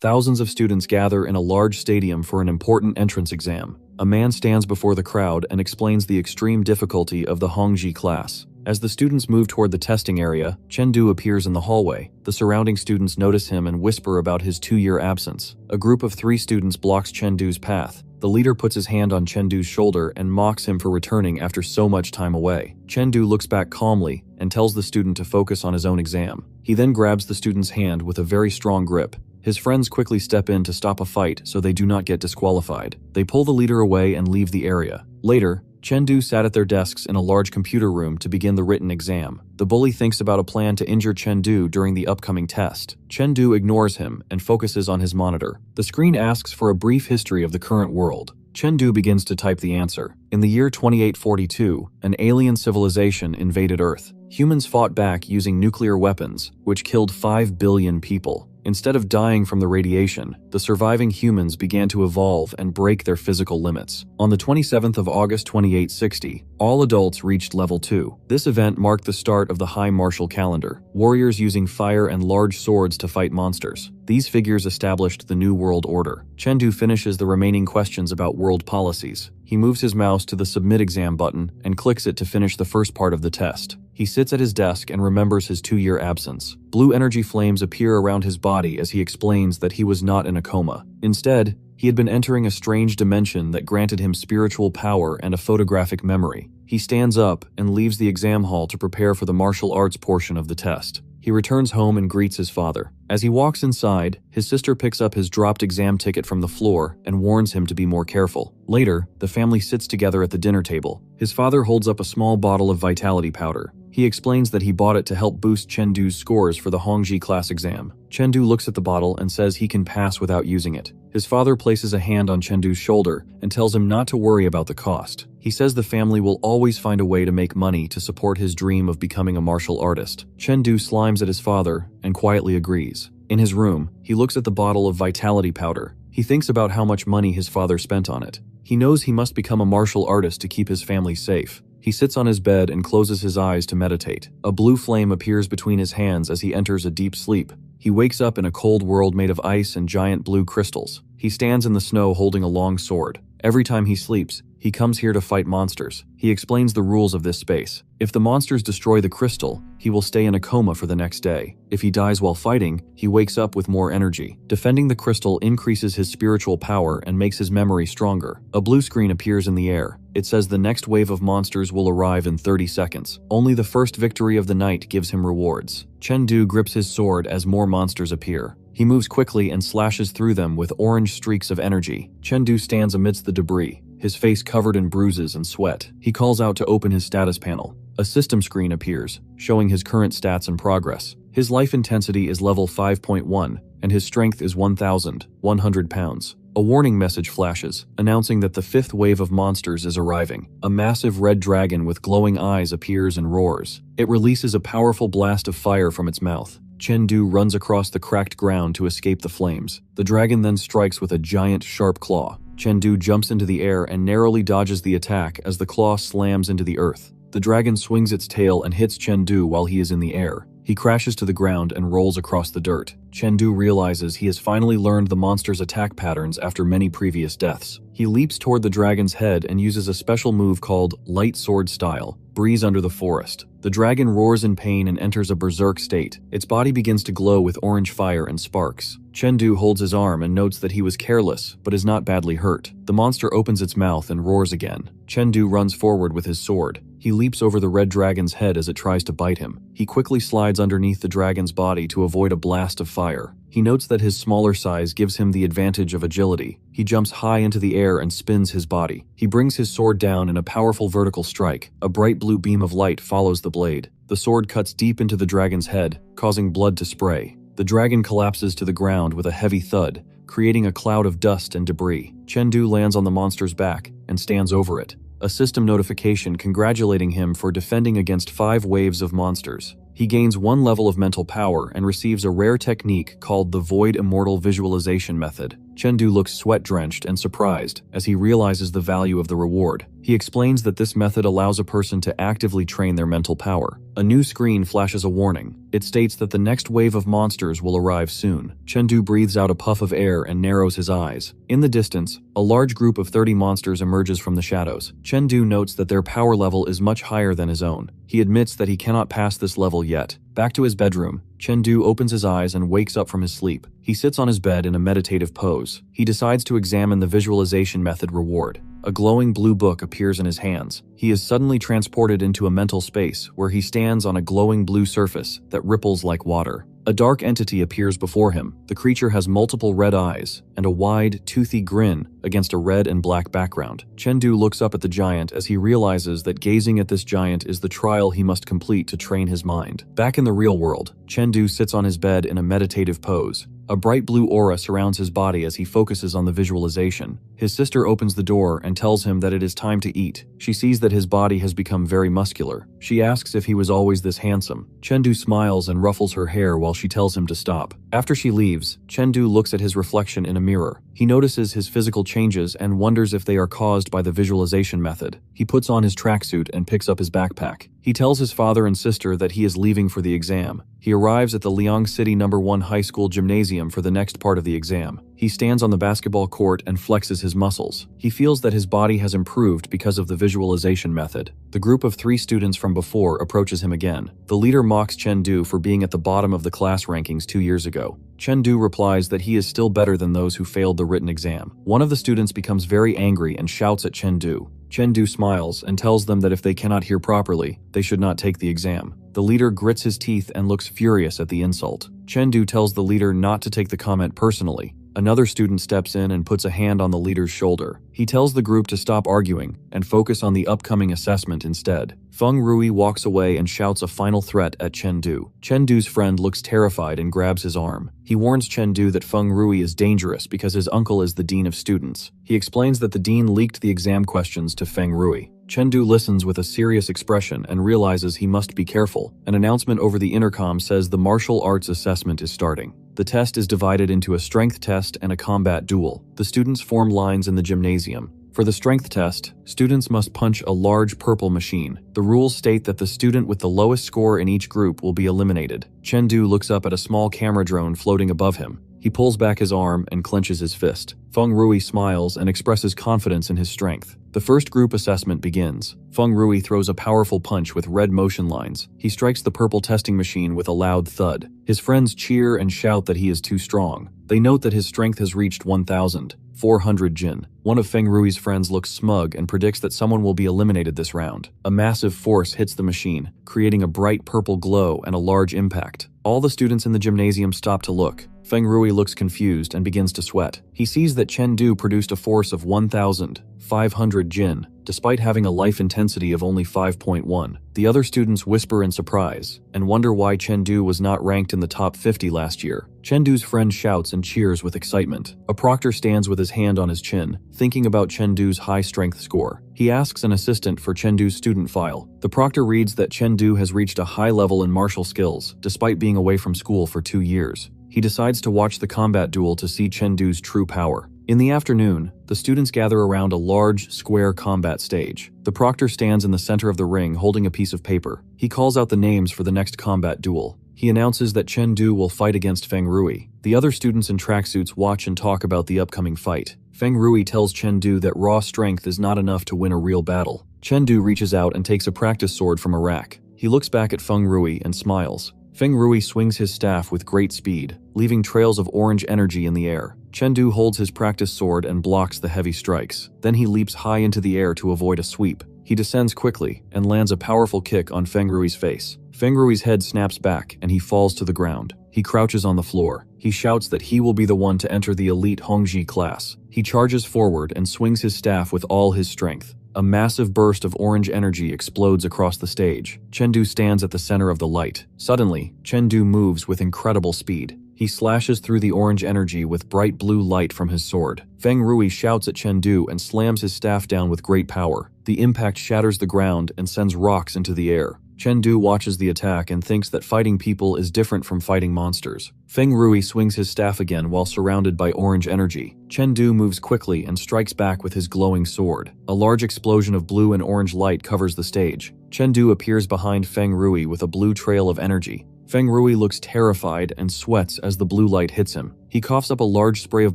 Thousands of students gather in a large stadium for an important entrance exam. A man stands before the crowd and explains the extreme difficulty of the Hongji class. As the students move toward the testing area, Chengdu appears in the hallway. The surrounding students notice him and whisper about his 2-year absence. A group of 3 students blocks Chengdu's path. The leader puts his hand on Chengdu's shoulder and mocks him for returning after so much time away. Chengdu looks back calmly and tells the student to focus on his own exam. He then grabs the student's hand with a very strong grip. His friends quickly step in to stop a fight so they do not get disqualified. They pull the leader away and leave the area. Later, Chengdu sat at their desks in a large computer room to begin the written exam. The bully thinks about a plan to injure Chengdu during the upcoming test. Chengdu ignores him and focuses on his monitor. The screen asks for a brief history of the current world. Chengdu begins to type the answer. In the year 2842, an alien civilization invaded Earth. Humans fought back using nuclear weapons, which killed 5 billion people. Instead of dying from the radiation, the surviving humans began to evolve and break their physical limits. On the 27th of August 2860, all adults reached level 2. This event marked the start of the High Martial Calendar, warriors using fire and large swords to fight monsters. These figures established the New World Order. Chengdu finishes the remaining questions about world policies. He moves his mouse to the Submit Exam button and clicks it to finish the first part of the test. He sits at his desk and remembers his 2-year absence. Blue energy flames appear around his body as he explains that he was not in a coma. Instead, he had been entering a strange dimension that granted him spiritual power and a photographic memory. He stands up and leaves the exam hall to prepare for the martial arts portion of the test. He returns home and greets his father. As he walks inside, his sister picks up his dropped exam ticket from the floor and warns him to be more careful. Later, the family sits together at the dinner table. His father holds up a small bottle of vitality powder. He explains that he bought it to help boost Chengdu's scores for the Hongji class exam. Chengdu looks at the bottle and says he can pass without using it. His father places a hand on Chengdu's shoulder and tells him not to worry about the cost. He says the family will always find a way to make money to support his dream of becoming a martial artist. Chengdu slimes at his father and quietly agrees. In his room, he looks at the bottle of vitality powder. He thinks about how much money his father spent on it. He knows he must become a martial artist to keep his family safe. He sits on his bed and closes his eyes to meditate. A blue flame appears between his hands as he enters a deep sleep. He wakes up in a cold world made of ice and giant blue crystals. He stands in the snow holding a long sword. Every time he sleeps, he comes here to fight monsters. He explains the rules of this space. If the monsters destroy the crystal, he will stay in a coma for the next day. If he dies while fighting, he wakes up with more energy. Defending the crystal increases his spiritual power and makes his memory stronger. A blue screen appears in the air. It says the next wave of monsters will arrive in 30 seconds. Only the first victory of the night gives him rewards. Chengdu grips his sword as more monsters appear. He moves quickly and slashes through them with orange streaks of energy. Chengdu stands amidst the debris, his face covered in bruises and sweat. He calls out to open his status panel. A system screen appears, showing his current stats and progress. His life intensity is level 5.1, and his strength is 1,100 pounds. A warning message flashes, announcing that the 5th wave of monsters is arriving. A massive red dragon with glowing eyes appears and roars. It releases a powerful blast of fire from its mouth. Chengdu runs across the cracked ground to escape the flames. The dragon then strikes with a giant, sharp claw. Chengdu jumps into the air and narrowly dodges the attack as the claw slams into the earth. The dragon swings its tail and hits Chengdu while he is in the air. He crashes to the ground and rolls across the dirt. Chengdu realizes he has finally learned the monster's attack patterns after many previous deaths. He leaps toward the dragon's head and uses a special move called Light Sword Style, Breeze Under the Forest. The dragon roars in pain and enters a berserk state. Its body begins to glow with orange fire and sparks. Chengdu holds his arm and notes that he was careless, but is not badly hurt. The monster opens its mouth and roars again. Chengdu runs forward with his sword. He leaps over the red dragon's head as it tries to bite him. He quickly slides underneath the dragon's body to avoid a blast of fire. He notes that his smaller size gives him the advantage of agility. He jumps high into the air and spins his body. He brings his sword down in a powerful vertical strike. A bright blue beam of light follows the blade. The sword cuts deep into the dragon's head, causing blood to spray. The dragon collapses to the ground with a heavy thud, creating a cloud of dust and debris. Chengdu lands on the monster's back and stands over it. A system notification congratulating him for defending against 5 waves of monsters. He gains 1 level of mental power and receives a rare technique called the Void Immortal Visualization Method. Chengdu looks sweat-drenched and surprised as he realizes the value of the reward. He explains that this method allows a person to actively train their mental power. A new screen flashes a warning. It states that the next wave of monsters will arrive soon. Chengdu breathes out a puff of air and narrows his eyes. In the distance, a large group of 30 monsters emerges from the shadows. Chengdu notes that their power level is much higher than his own. He admits that he cannot pass this level yet. Back to his bedroom, Chengdu opens his eyes and wakes up from his sleep. He sits on his bed in a meditative pose. He decides to examine the visualization method reward. A glowing blue book appears in his hands. He is suddenly transported into a mental space where he stands on a glowing blue surface that ripples like water. A dark entity appears before him. The creature has multiple red eyes and a wide, toothy grin against a red and black background. Chengdu looks up at the giant as he realizes that gazing at this giant is the trial he must complete to train his mind. Back in the real world, Chengdu sits on his bed in a meditative pose. A bright blue aura surrounds his body as he focuses on the visualization. His sister opens the door and tells him that it is time to eat. She sees that his body has become very muscular. She asks if he was always this handsome. Chengdu smiles and ruffles her hair while she tells him to stop. After she leaves, Chengdu looks at his reflection in a mirror. He notices his physical changes and wonders if they are caused by the visualization method. He puts on his tracksuit and picks up his backpack. He tells his father and sister that he is leaving for the exam. He arrives at the Liang City No. 1 high school gymnasium for the next part of the exam. He stands on the basketball court and flexes his muscles. He feels that his body has improved because of the visualization method. The group of 3 students from before approaches him again. The leader mocks Chengdu for being at the bottom of the class rankings 2 years ago. Chengdu replies that he is still better than those who failed the written exam. One of the students becomes very angry and shouts at Chengdu. Chengdu smiles and tells them that if they cannot hear properly, they should not take the exam. The leader grits his teeth and looks furious at the insult. Chengdu tells the leader not to take the comment personally. Another student steps in and puts a hand on the leader's shoulder. He tells the group to stop arguing and focus on the upcoming assessment instead. Feng Rui walks away and shouts a final threat at Chengdu. Chengdu's friend looks terrified and grabs his arm. He warns Chengdu that Feng Rui is dangerous because his uncle is the dean of students. He explains that the dean leaked the exam questions to Feng Rui. Chengdu listens with a serious expression and realizes he must be careful. An announcement over the intercom says the martial arts assessment is starting. The test is divided into a strength test and a combat duel. The students form lines in the gymnasium. For the strength test, students must punch a large purple machine. The rules state that the student with the lowest score in each group will be eliminated. Chengdu looks up at a small camera drone floating above him. He pulls back his arm and clenches his fist. Feng Rui smiles and expresses confidence in his strength. The first group assessment begins. Feng Rui throws a powerful punch with red motion lines. He strikes the purple testing machine with a loud thud. His friends cheer and shout that he is too strong. They note that his strength has reached 1,400 jin. One of Feng Rui's friends looks smug and predicts that someone will be eliminated this round. A massive force hits the machine, creating a bright purple glow and a large impact. All the students in the gymnasium stop to look. Feng Rui looks confused and begins to sweat. He sees that Chengdu produced a force of 1,500 jin, despite having a life intensity of only 5.1. The other students whisper in surprise and wonder why Chengdu was not ranked in the top 50 last year. Chengdu's friend shouts and cheers with excitement. A proctor stands with his hand on his chin, thinking about Chengdu's high strength score. He asks an assistant for Chengdu's student file. The proctor reads that Chengdu has reached a high level in martial skills, despite being away from school for 2 years. He decides to watch the combat duel to see Chengdu's true power. In the afternoon, the students gather around a large, square combat stage. The proctor stands in the center of the ring holding a piece of paper. He calls out the names for the next combat duel. He announces that Chengdu will fight against Feng Rui. The other students in tracksuits watch and talk about the upcoming fight. Feng Rui tells Chengdu that raw strength is not enough to win a real battle. Chengdu reaches out and takes a practice sword from a rack. He looks back at Feng Rui and smiles. Feng Rui swings his staff with great speed, leaving trails of orange energy in the air. Chengdu holds his practice sword and blocks the heavy strikes. Then he leaps high into the air to avoid a sweep. He descends quickly and lands a powerful kick on Feng Rui's face. Feng Rui's head snaps back and he falls to the ground. He crouches on the floor. He shouts that he will be the one to enter the elite Hongji class. He charges forward and swings his staff with all his strength. A massive burst of orange energy explodes across the stage. Chengdu stands at the center of the light. Suddenly, Chengdu moves with incredible speed. He slashes through the orange energy with bright blue light from his sword. Feng Rui shouts at Chengdu and slams his staff down with great power. The impact shatters the ground and sends rocks into the air. Chengdu watches the attack and thinks that fighting people is different from fighting monsters. Feng Rui swings his staff again while surrounded by orange energy. Chengdu moves quickly and strikes back with his glowing sword. A large explosion of blue and orange light covers the stage. Chengdu appears behind Feng Rui with a blue trail of energy. Feng Rui looks terrified and sweats as the blue light hits him. He coughs up a large spray of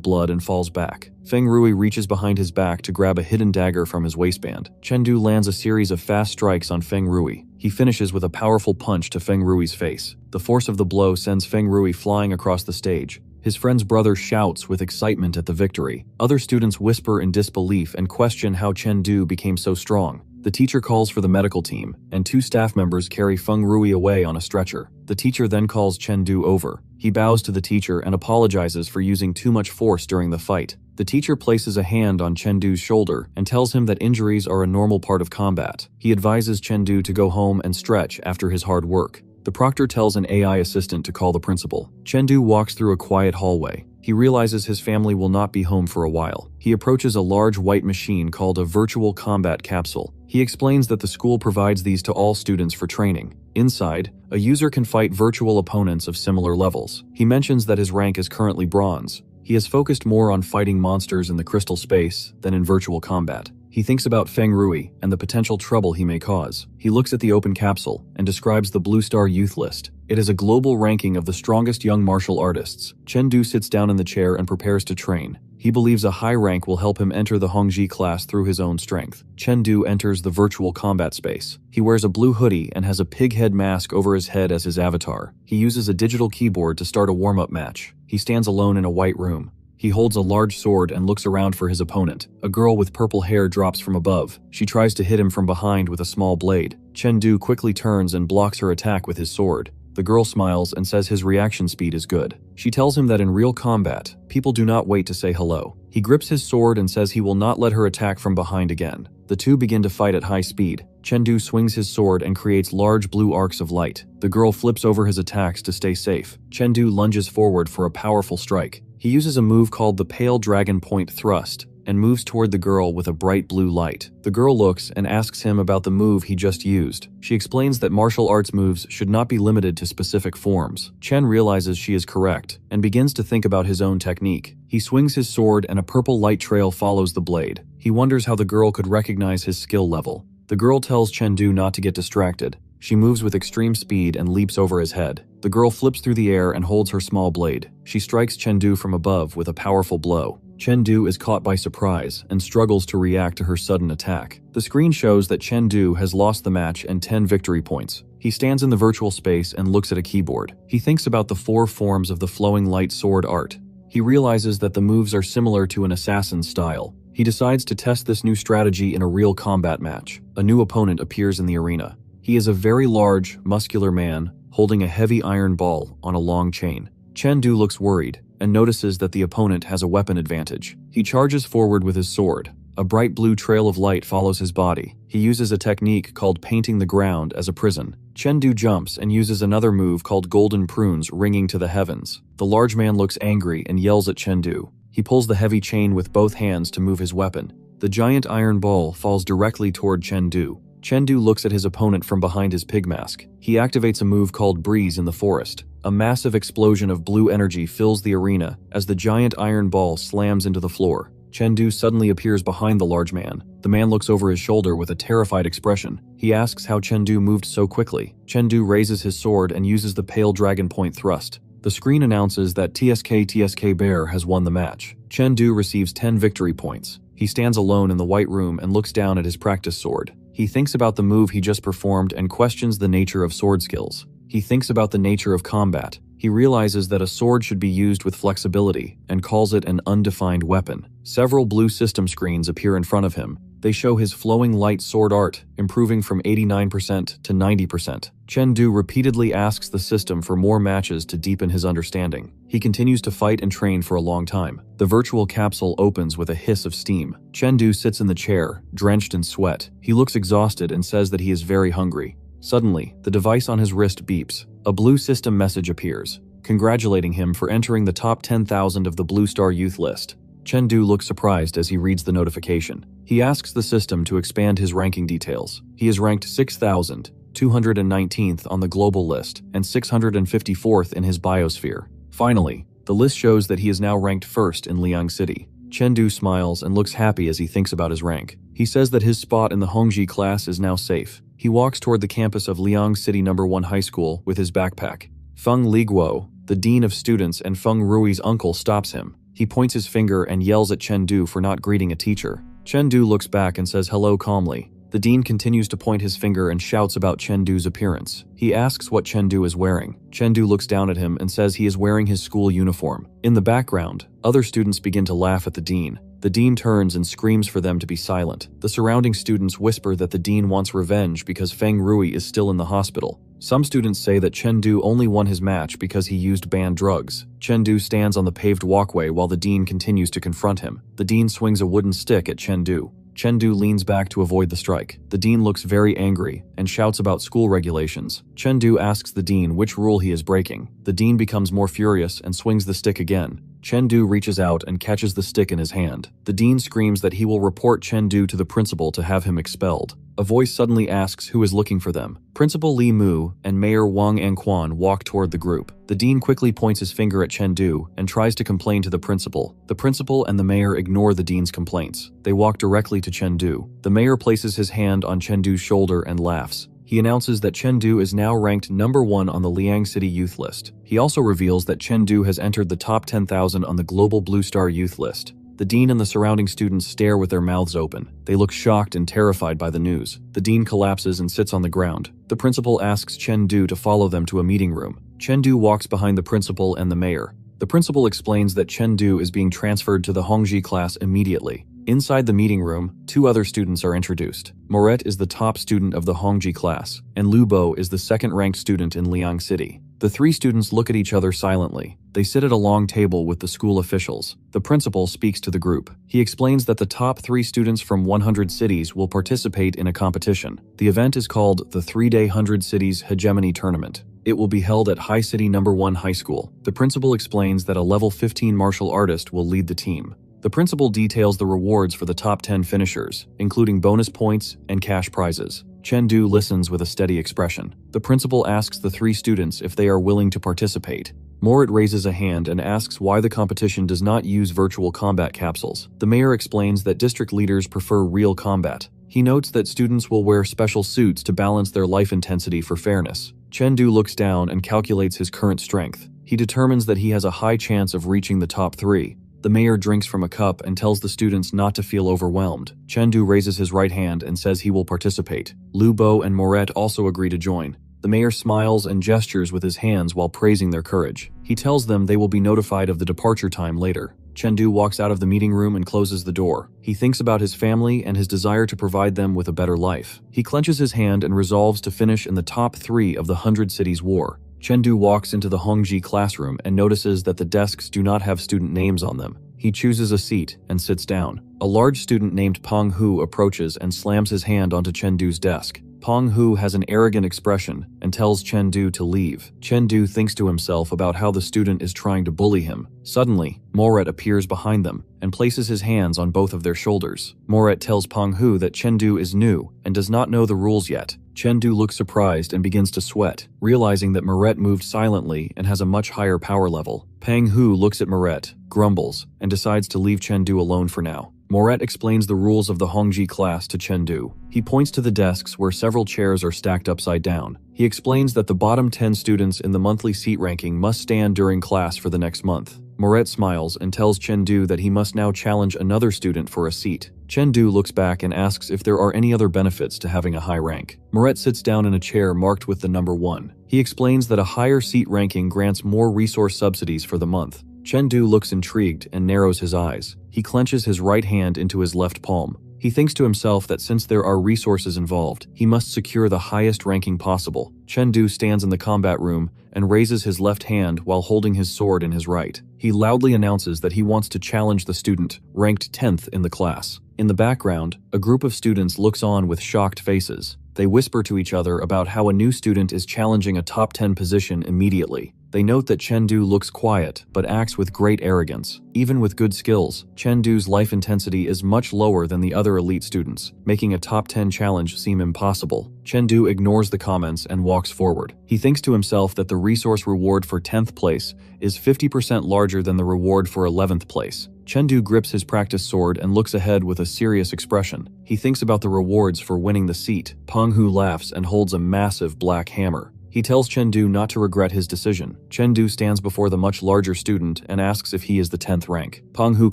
blood and falls back. Feng Rui reaches behind his back to grab a hidden dagger from his waistband. Chengdu lands a series of fast strikes on Feng Rui. He finishes with a powerful punch to Feng Rui's face. The force of the blow sends Feng Rui flying across the stage. His friend's brother shouts with excitement at the victory. Other students whisper in disbelief and question how Chengdu became so strong. The teacher calls for the medical team, and 2 staff members carry Feng Rui away on a stretcher. The teacher then calls Chengdu over. He bows to the teacher and apologizes for using too much force during the fight. The teacher places a hand on Chengdu's shoulder and tells him that injuries are a normal part of combat. He advises Chengdu to go home and stretch after his hard work. The proctor tells an AI assistant to call the principal. Chengdu walks through a quiet hallway. He realizes his family will not be home for a while. He approaches a large white machine called a virtual combat capsule. He explains that the school provides these to all students for training. Inside, a user can fight virtual opponents of similar levels. He mentions that his rank is currently bronze. He has focused more on fighting monsters in the crystal space than in virtual combat. He thinks about Feng Rui and the potential trouble he may cause. He looks at the open capsule and describes the Blue Star Youth List. It is a global ranking of the strongest young martial artists. Chengdu sits down in the chair and prepares to train. He believes a high rank will help him enter the Hongji class through his own strength. Chengdu enters the virtual combat space. He wears a blue hoodie and has a pig head mask over his head as his avatar. He uses a digital keyboard to start a warm-up match. He stands alone in a white room. He holds a large sword and looks around for his opponent. A girl with purple hair drops from above. She tries to hit him from behind with a small blade. Chengdu quickly turns and blocks her attack with his sword. The girl smiles and says his reaction speed is good. She tells him that in real combat, people do not wait to say hello. He grips his sword and says he will not let her attack from behind again. The two begin to fight at high speed. Chengdu swings his sword and creates large blue arcs of light. The girl flips over his attacks to stay safe. Chengdu lunges forward for a powerful strike. He uses a move called the Pale Dragon Point Thrust and moves toward the girl with a bright blue light. The girl looks and asks him about the move he just used. She explains that martial arts moves should not be limited to specific forms. Chen realizes she is correct and begins to think about his own technique. He swings his sword and a purple light trail follows the blade. He wonders how the girl could recognize his skill level. The girl tells Chengdu not to get distracted. She moves with extreme speed and leaps over his head. The girl flips through the air and holds her small blade. She strikes Chengdu from above with a powerful blow. Chengdu is caught by surprise and struggles to react to her sudden attack. The screen shows that Chengdu has lost the match and 10 victory points. He stands in the virtual space and looks at a keyboard. He thinks about the 4 forms of the flowing light sword art. He realizes that the moves are similar to an assassin's style. He decides to test this new strategy in a real combat match. A new opponent appears in the arena. He is a very large, muscular man holding a heavy iron ball on a long chain. Chengdu looks worried and notices that the opponent has a weapon advantage. He charges forward with his sword. A bright blue trail of light follows his body. He uses a technique called painting the ground as a prison. Chengdu jumps and uses another move called golden prunes ringing to the heavens. The large man looks angry and yells at Chengdu. He pulls the heavy chain with both hands to move his weapon. The giant iron ball falls directly toward Chengdu. Chengdu looks at his opponent from behind his pig mask. He activates a move called Breeze in the Forest. A massive explosion of blue energy fills the arena as the giant iron ball slams into the floor. Chengdu suddenly appears behind the large man. The man looks over his shoulder with a terrified expression. He asks how Chengdu moved so quickly. Chengdu raises his sword and uses the Pale Dragon Point Thrust. The screen announces that TSK Bear has won the match. Chengdu receives 10 victory points. He stands alone in the white room and looks down at his practice sword. He thinks about the move he just performed and questions the nature of sword skills. He thinks about the nature of combat. He realizes that a sword should be used with flexibility and calls it an undefined weapon. Several blue system screens appear in front of him. They show his flowing light sword art, improving from 89% to 90%. Chengdu repeatedly asks the system for more matches to deepen his understanding. He continues to fight and train for a long time. The virtual capsule opens with a hiss of steam. Chengdu sits in the chair, drenched in sweat. He looks exhausted and says that he is very hungry. Suddenly, the device on his wrist beeps. A blue system message appears, congratulating him for entering the top 10,000 of the Blue Star Youth List. Chengdu looks surprised as he reads the notification. He asks the system to expand his ranking details. He is ranked 6,000. 219th on the global list, and 654th in his biosphere. Finally, the list shows that he is now ranked first in Liang City. Chengdu smiles and looks happy as he thinks about his rank. He says that his spot in the Hongji class is now safe. He walks toward the campus of Liang City No. 1 High School with his backpack. Feng Liguo, the dean of students and Feng Rui's uncle, stops him. He points his finger and yells at Chengdu for not greeting a teacher. Chengdu looks back and says hello calmly. The dean continues to point his finger and shouts about Chengdu's appearance. He asks what Chengdu is wearing. Chengdu looks down at him and says he is wearing his school uniform. In the background, other students begin to laugh at the dean. The dean turns and screams for them to be silent. The surrounding students whisper that the dean wants revenge because Feng Rui is still in the hospital. Some students say that Chengdu only won his match because he used banned drugs. Chengdu stands on the paved walkway while the dean continues to confront him. The dean swings a wooden stick at Chengdu. Chengdu leans back to avoid the strike. The dean looks very angry and shouts about school regulations. Chengdu asks the dean which rule he is breaking. The dean becomes more furious and swings the stick again. Chengdu reaches out and catches the stick in his hand. The dean screams that he will report Chengdu to the principal to have him expelled. A voice suddenly asks who is looking for them. Principal Li Mu and Mayor Wang Anquan walk toward the group. The dean quickly points his finger at Chengdu and tries to complain to the principal. The principal and the mayor ignore the dean's complaints. They walk directly to Chengdu. The mayor places his hand on Chengdu's shoulder and laughs. He announces that Chengdu is now ranked number 1 on the Liang City Youth List. He also reveals that Chengdu has entered the top 10,000 on the Global Blue Star Youth List. The dean and the surrounding students stare with their mouths open. They look shocked and terrified by the news. The dean collapses and sits on the ground. The principal asks Chengdu to follow them to a meeting room. Chengdu walks behind the principal and the mayor. The principal explains that Chengdu is being transferred to the Hongji class immediately. Inside the meeting room, 2 other students are introduced. Moret is the top student of the Hongji class, and Lu Bo is the second-ranked student in Liang City. The 3 students look at each other silently. They sit at a long table with the school officials. The principal speaks to the group. He explains that the top 3 students from 100 cities will participate in a competition. The event is called the 3-day 100 Cities Hegemony Tournament. It will be held at High City No. 1 High School. The principal explains that a level 15 martial artist will lead the team. The principal details the rewards for the top 10 finishers, including bonus points and cash prizes. Chengdu listens with a steady expression. The principal asks the 3 students if they are willing to participate. Moret raises a hand and asks why the competition does not use virtual combat capsules. The mayor explains that district leaders prefer real combat. He notes that students will wear special suits to balance their life intensity for fairness. Chengdu looks down and calculates his current strength. He determines that he has a high chance of reaching the top 3. The mayor drinks from a cup and tells the students not to feel overwhelmed. Chengdu raises his right hand and says he will participate. Lu Bo and Moret also agree to join. The mayor smiles and gestures with his hands while praising their courage. He tells them they will be notified of the departure time later. Chengdu walks out of the meeting room and closes the door. He thinks about his family and his desire to provide them with a better life. He clenches his hand and resolves to finish in the top 3 of the 100 Cities War. Chengdu walks into the Hongji classroom and notices that the desks do not have student names on them. He chooses a seat and sits down. A large student named Peng Hu approaches and slams his hand onto Chengdu's desk. Peng Hu has an arrogant expression and tells Chengdu to leave. Chengdu thinks to himself about how the student is trying to bully him. Suddenly, Moret appears behind them and places his hands on both of their shoulders. Moret tells Peng Hu that Chengdu is new and does not know the rules yet. Chengdu looks surprised and begins to sweat, realizing that Moret moved silently and has a much higher power level. Peng Hu looks at Moret, grumbles, and decides to leave Chengdu alone for now. Moret explains the rules of the Hongji class to Chengdu. He points to the desks where several chairs are stacked upside down. He explains that the bottom 10 students in the monthly seat ranking must stand during class for the next month. Moret smiles and tells Chengdu that he must now challenge another student for a seat. Chengdu looks back and asks if there are any other benefits to having a high rank. Moret sits down in a chair marked with the number 1. He explains that a higher seat ranking grants more resource subsidies for the month. Chengdu looks intrigued and narrows his eyes. He clenches his right hand into his left palm. He thinks to himself that since there are resources involved, he must secure the highest ranking possible. Chengdu stands in the combat room and raises his left hand while holding his sword in his right. He loudly announces that he wants to challenge the student, ranked 10th in the class. In the background, a group of students looks on with shocked faces. They whisper to each other about how a new student is challenging a top 10 position immediately. They note that Chengdu looks quiet, but acts with great arrogance. Even with good skills, Chengdu's life intensity is much lower than the other elite students, making a top 10 challenge seem impossible. Chengdu ignores the comments and walks forward. He thinks to himself that the resource reward for 10th place is 50% larger than the reward for 11th place. Chengdu grips his practice sword and looks ahead with a serious expression. He thinks about the rewards for winning the seat. Penghu laughs and holds a massive black hammer. He tells Chengdu not to regret his decision. Chengdu stands before the much larger student and asks if he is the 10th rank. Penghu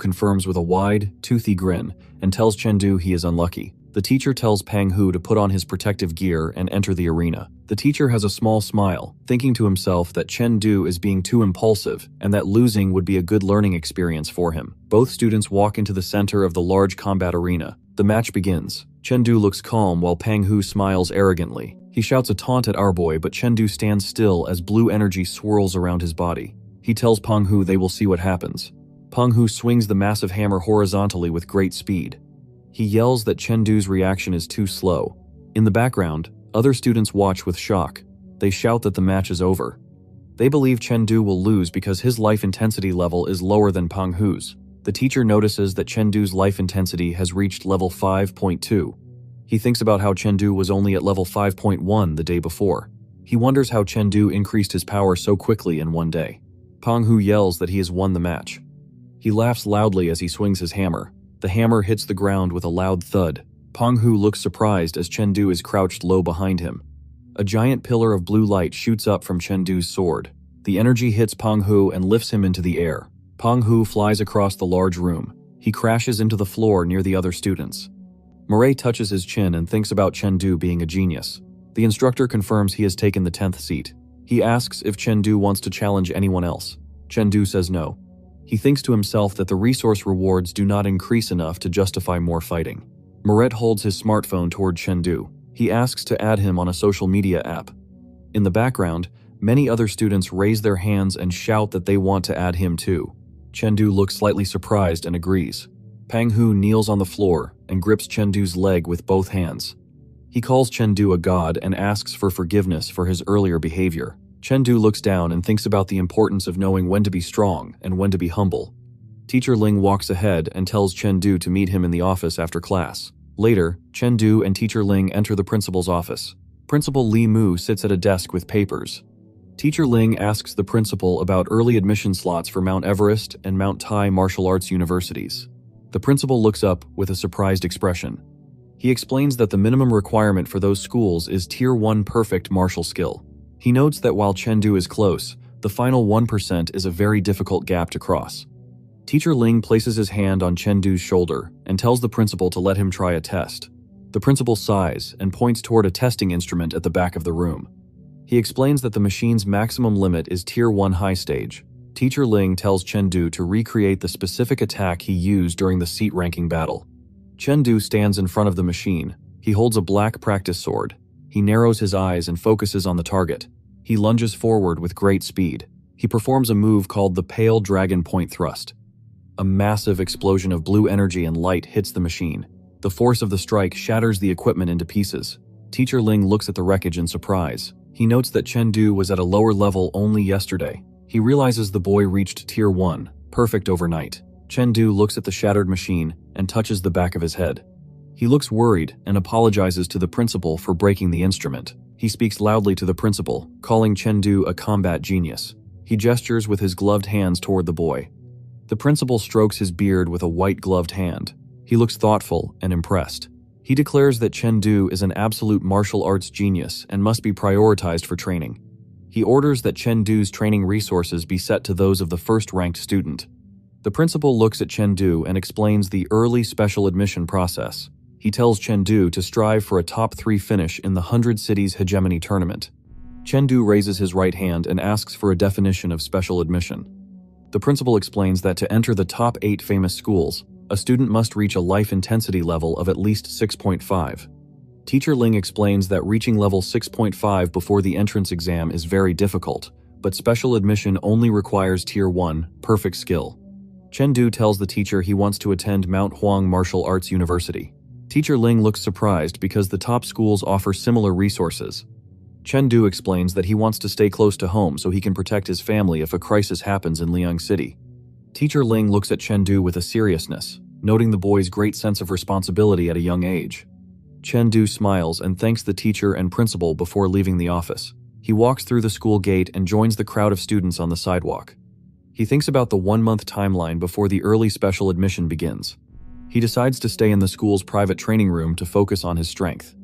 confirms with a wide, toothy grin and tells Chengdu he is unlucky. The teacher tells Penghu to put on his protective gear and enter the arena. The teacher has a small smile, thinking to himself that Chengdu is being too impulsive and that losing would be a good learning experience for him. Both students walk into the center of the large combat arena. The match begins. Chengdu looks calm while Penghu smiles arrogantly. He shouts a taunt at our boy, but Chengdu stands still as blue energy swirls around his body. He tells Penghu they will see what happens. Penghu swings the massive hammer horizontally with great speed. He yells that Chengdu's reaction is too slow. In the background, other students watch with shock. They shout that the match is over. They believe Chengdu will lose because his life intensity level is lower than Penghu's. The teacher notices that Chengdu's life intensity has reached level 5.2. He thinks about how Chengdu was only at level 5.1 the day before. He wonders how Chengdu increased his power so quickly in one day. Penghu yells that he has won the match. He laughs loudly as he swings his hammer. The hammer hits the ground with a loud thud. Penghu looks surprised as Chengdu is crouched low behind him. A giant pillar of blue light shoots up from Chengdu's sword. The energy hits Penghu and lifts him into the air. Penghu flies across the large room. He crashes into the floor near the other students. Murray touches his chin and thinks about Chengdu being a genius. The instructor confirms he has taken the 10th seat. He asks if Chengdu wants to challenge anyone else. Chengdu says no. He thinks to himself that the resource rewards do not increase enough to justify more fighting. Moret holds his smartphone toward Chengdu. He asks to add him on a social media app. In the background, many other students raise their hands and shout that they want to add him too. Chengdu looks slightly surprised and agrees. Penghu kneels on the floor and grips Chengdu's leg with both hands. He calls Chengdu a god and asks for forgiveness for his earlier behavior. Chengdu looks down and thinks about the importance of knowing when to be strong and when to be humble. Teacher Ling walks ahead and tells Chengdu to meet him in the office after class. Later, Chengdu and Teacher Ling enter the principal's office. Principal Li Mu sits at a desk with papers. Teacher Ling asks the principal about early admission slots for Mount Everest and Mount Tai martial arts universities. The principal looks up with a surprised expression. He explains that the minimum requirement for those schools is Tier 1 perfect martial skill. He notes that while Chengdu is close, the final 1% is a very difficult gap to cross. Teacher Ling places his hand on Chengdu's shoulder and tells the principal to let him try a test. The principal sighs and points toward a testing instrument at the back of the room. He explains that the machine's maximum limit is Tier 1 high stage. Teacher Ling tells Chengdu to recreate the specific attack he used during the seat ranking battle. Chengdu stands in front of the machine. He holds a black practice sword. He narrows his eyes and focuses on the target. He lunges forward with great speed. He performs a move called the Pale Dragon Point Thrust. A massive explosion of blue energy and light hits the machine. The force of the strike shatters the equipment into pieces. Teacher Ling looks at the wreckage in surprise. He notes that Chengdu was at a lower level only yesterday. He realizes the boy reached Tier 1, perfect overnight. Chengdu looks at the shattered machine and touches the back of his head. He looks worried and apologizes to the principal for breaking the instrument. He speaks loudly to the principal, calling Chengdu a combat genius. He gestures with his gloved hands toward the boy. The principal strokes his beard with a white gloved hand. He looks thoughtful and impressed. He declares that Chengdu is an absolute martial arts genius and must be prioritized for training. He orders that Chengdu's training resources be set to those of the first-ranked student. The principal looks at Chengdu and explains the early special admission process. He tells Chengdu to strive for a top 3 finish in the 100 Cities Hegemony Tournament. Chengdu raises his right hand and asks for a definition of special admission. The principal explains that to enter the top 8 famous schools, a student must reach a life intensity level of at least 6.5. Teacher Ling explains that reaching level 6.5 before the entrance exam is very difficult, but special admission only requires Tier 1, perfect skill. Chengdu tells the teacher he wants to attend Mount Huang Martial Arts University. Teacher Ling looks surprised because the top schools offer similar resources. Chengdu explains that he wants to stay close to home so he can protect his family if a crisis happens in Liang City. Teacher Ling looks at Chengdu with a seriousness, noting the boy's great sense of responsibility at a young age. Chengdu smiles and thanks the teacher and principal before leaving the office. He walks through the school gate and joins the crowd of students on the sidewalk. He thinks about the 1-month timeline before the early special admission begins. He decides to stay in the school's private training room to focus on his strength.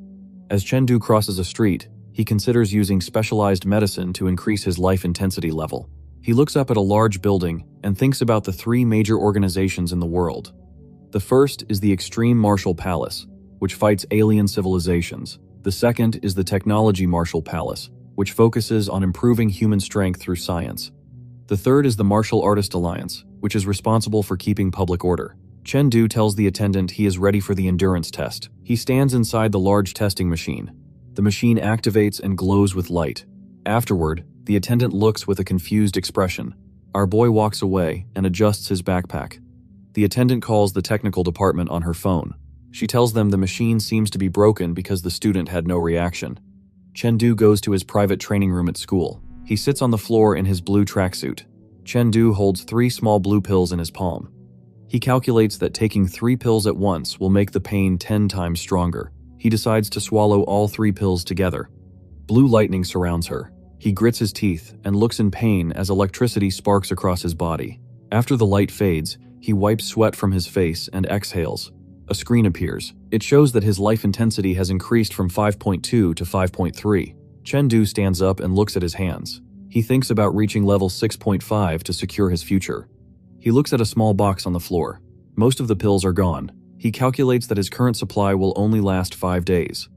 As Chengdu crosses a street, he considers using specialized medicine to increase his life intensity level. He looks up at a large building and thinks about the 3 major organizations in the world. The first is the Extreme Martial Palace, which fights alien civilizations. The second is the Technology Martial Palace, which focuses on improving human strength through science. The third is the Martial Artist Alliance, which is responsible for keeping public order. Chengdu tells the attendant he is ready for the endurance test. He stands inside the large testing machine. The machine activates and glows with light. Afterward, the attendant looks with a confused expression. Our boy walks away and adjusts his backpack. The attendant calls the technical department on her phone. She tells them the machine seems to be broken because the student had no reaction. Chengdu goes to his private training room at school. He sits on the floor in his blue tracksuit. Chengdu holds 3 small blue pills in his palm. He calculates that taking 3 pills at once will make the pain 10 times stronger. He decides to swallow all 3 pills together. Blue lightning surrounds her. He grits his teeth and looks in pain as electricity sparks across his body. After the light fades, he wipes sweat from his face and exhales. A screen appears. It shows that his life intensity has increased from 5.2 to 5.3. Chengdu stands up and looks at his hands. He thinks about reaching level 6.5 to secure his future. He looks at a small box on the floor. Most of the pills are gone. He calculates that his current supply will only last 5 days.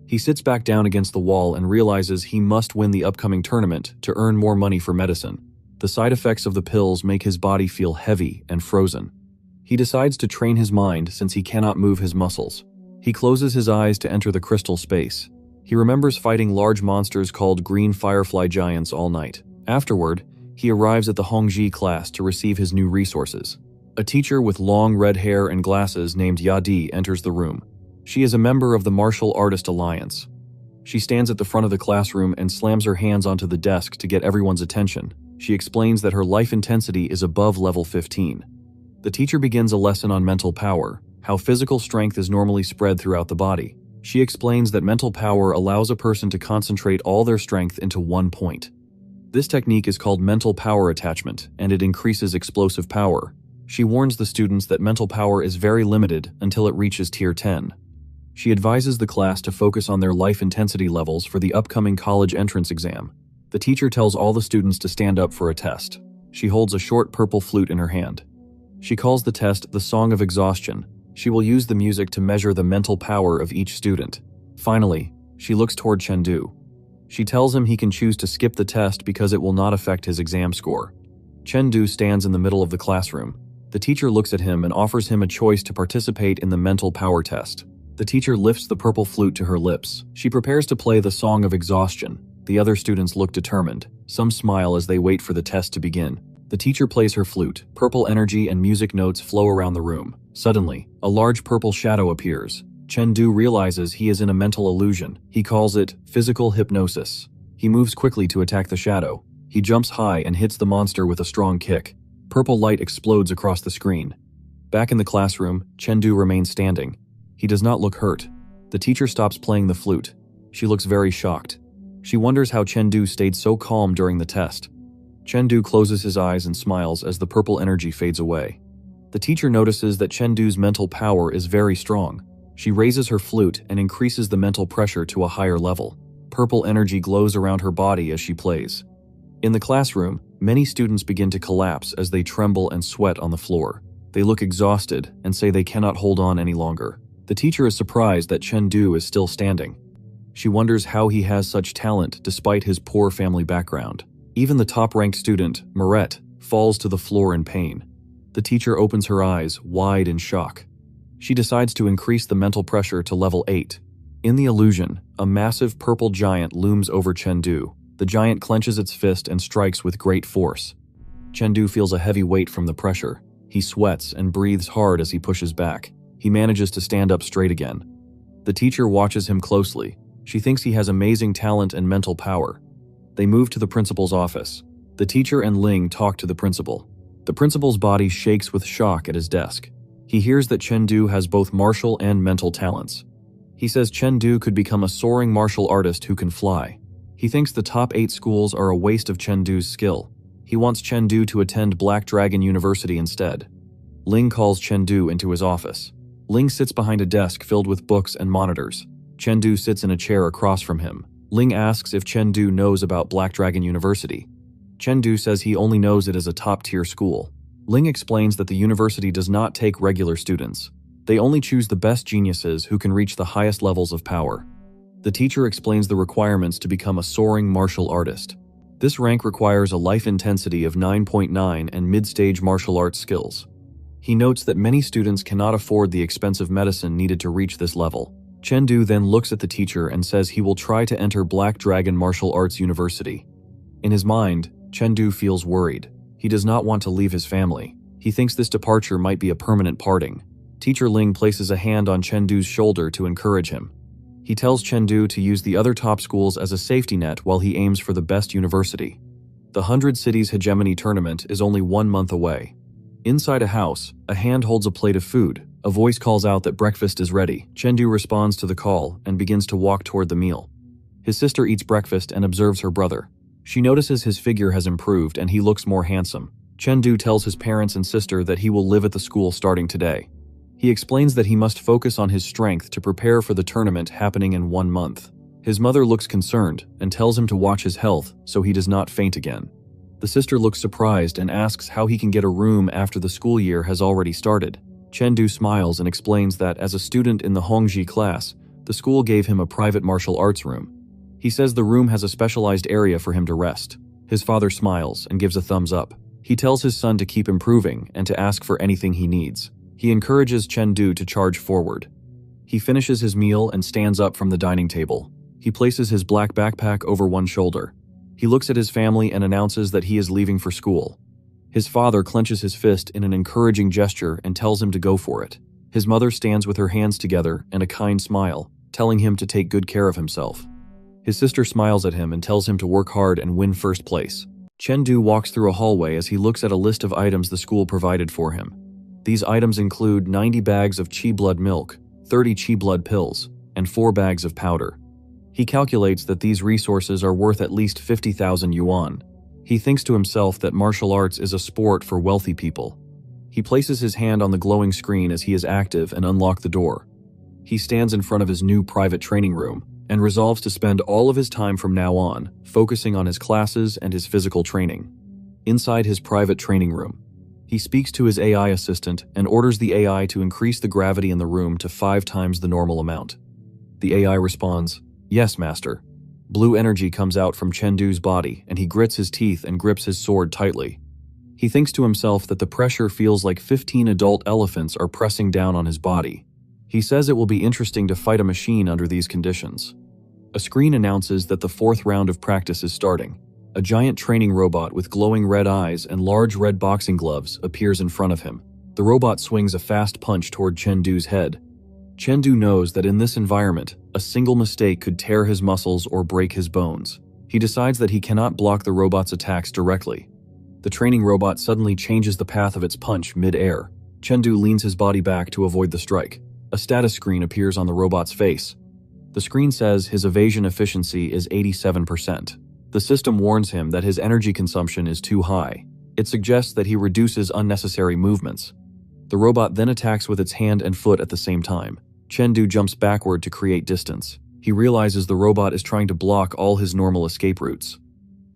He sits back down against the wall and realizes he must win the upcoming tournament to earn more money for medicine. The side effects of the pills make his body feel heavy and frozen. He decides to train his mind since he cannot move his muscles. He closes his eyes to enter the crystal space. He remembers fighting large monsters called green firefly giants all night. Afterward, he arrives at the Hongji class to receive his new resources. A teacher with long red hair and glasses named Yadi enters the room. She is a member of the Martial Artist Alliance. She stands at the front of the classroom and slams her hands onto the desk to get everyone's attention. She explains that her life intensity is above level 15. The teacher begins a lesson on mental power, how physical strength is normally spread throughout the body. She explains that mental power allows a person to concentrate all their strength into one point. This technique is called mental power attachment, and it increases explosive power. She warns the students that mental power is very limited until it reaches tier 10. She advises the class to focus on their life intensity levels for the upcoming college entrance exam. The teacher tells all the students to stand up for a test. She holds a short purple flute in her hand. She calls the test the Song of Exhaustion. She will use the music to measure the mental power of each student. Finally, she looks toward Chengdu. She tells him he can choose to skip the test because it will not affect his exam score. Chengdu stands in the middle of the classroom. The teacher looks at him and offers him a choice to participate in the mental power test. The teacher lifts the purple flute to her lips. She prepares to play the Song of Exhaustion. The other students look determined. Some smile as they wait for the test to begin. The teacher plays her flute. Purple energy and music notes flow around the room. Suddenly, a large purple shadow appears. Chengdu realizes he is in a mental illusion. He calls it physical hypnosis. He moves quickly to attack the shadow. He jumps high and hits the monster with a strong kick. Purple light explodes across the screen. Back in the classroom, Chengdu remains standing. He does not look hurt. The teacher stops playing the flute. She looks very shocked. She wonders how Chengdu stayed so calm during the test. Chengdu closes his eyes and smiles as the purple energy fades away. The teacher notices that Chengdu's mental power is very strong. She raises her flute and increases the mental pressure to a higher level. Purple energy glows around her body as she plays. In the classroom, many students begin to collapse as they tremble and sweat on the floor. They look exhausted and say they cannot hold on any longer. The teacher is surprised that Chengdu is still standing. She wonders how he has such talent despite his poor family background. Even the top-ranked student, Moret, falls to the floor in pain. The teacher opens her eyes, wide in shock. She decides to increase the mental pressure to level 8. In the illusion, a massive purple giant looms over Chengdu. The giant clenches its fist and strikes with great force. Chengdu feels a heavy weight from the pressure. He sweats and breathes hard as he pushes back. He manages to stand up straight again. The teacher watches him closely. She thinks he has amazing talent and mental power. They move to the principal's office. The teacher and Ling talk to the principal. The principal's body shakes with shock at his desk. He hears that Chengdu has both martial and mental talents. He says Chengdu could become a soaring martial artist who can fly. He thinks the top 8 schools are a waste of Chengdu's skill. He wants Chengdu to attend Black Dragon University instead. Ling calls Chengdu into his office. Ling sits behind a desk filled with books and monitors. Chengdu sits in a chair across from him. Ling asks if Chengdu knows about Black Dragon University. Chengdu says he only knows it as a top-tier school. Ling explains that the university does not take regular students. They only choose the best geniuses who can reach the highest levels of power. The teacher explains the requirements to become a soaring martial artist. This rank requires a life intensity of 9.9 and mid-stage martial arts skills. He notes that many students cannot afford the expensive medicine needed to reach this level. Chengdu then looks at the teacher and says he will try to enter Black Dragon Martial Arts University. In his mind, Chengdu feels worried. He does not want to leave his family. He thinks this departure might be a permanent parting. Teacher Ling places a hand on Chengdu's shoulder to encourage him. He tells Chengdu to use the other top schools as a safety net while he aims for the best university. The 100 Cities Hegemony tournament is only 1 month away. Inside a house, a hand holds a plate of food. A voice calls out that breakfast is ready. Chengdu responds to the call and begins to walk toward the meal. His sister eats breakfast and observes her brother. She notices his figure has improved and he looks more handsome. Chengdu tells his parents and sister that he will live at the school starting today. He explains that he must focus on his strength to prepare for the tournament happening in 1 month. His mother looks concerned and tells him to watch his health so he does not faint again. The sister looks surprised and asks how he can get a room after the school year has already started. Chengdu smiles and explains that as a student in the Hongji class, the school gave him a private martial arts room. He says the room has a specialized area for him to rest. His father smiles and gives a thumbs up. He tells his son to keep improving and to ask for anything he needs. He encourages Chengdu to charge forward. He finishes his meal and stands up from the dining table. He places his black backpack over one shoulder. He looks at his family and announces that he is leaving for school. His father clenches his fist in an encouraging gesture and tells him to go for it. His mother stands with her hands together and a kind smile, telling him to take good care of himself. His sister smiles at him and tells him to work hard and win first place. Chengdu walks through a hallway as he looks at a list of items the school provided for him. These items include 90 bags of Qi blood milk, 30 Qi blood pills, and 4 bags of powder. He calculates that these resources are worth at least 50,000 yuan. He thinks to himself that martial arts is a sport for wealthy people. He places his hand on the glowing screen as he is active and unlocks the door. He stands in front of his new private training room and resolves to spend all of his time from now on focusing on his classes and his physical training. Inside his private training room, he speaks to his AI assistant and orders the AI to increase the gravity in the room to 5 times the normal amount. The AI responds, "Yes, master." Blue energy comes out from Chengdu's body and he grits his teeth and grips his sword tightly. He thinks to himself that the pressure feels like 15 adult elephants are pressing down on his body. He says it will be interesting to fight a machine under these conditions. A screen announces that the 4th round of practice is starting. A giant training robot with glowing red eyes and large red boxing gloves appears in front of him. The robot swings a fast punch toward Chengdu's head. Chengdu knows that in this environment, a single mistake could tear his muscles or break his bones. He decides that he cannot block the robot's attacks directly. The training robot suddenly changes the path of its punch mid-air. Chengdu leans his body back to avoid the strike. A status screen appears on the robot's face. The screen says his evasion efficiency is 87%. The system warns him that his energy consumption is too high. It suggests that he reduces unnecessary movements. The robot then attacks with its hand and foot at the same time. Chengdu jumps backward to create distance. He realizes the robot is trying to block all his normal escape routes.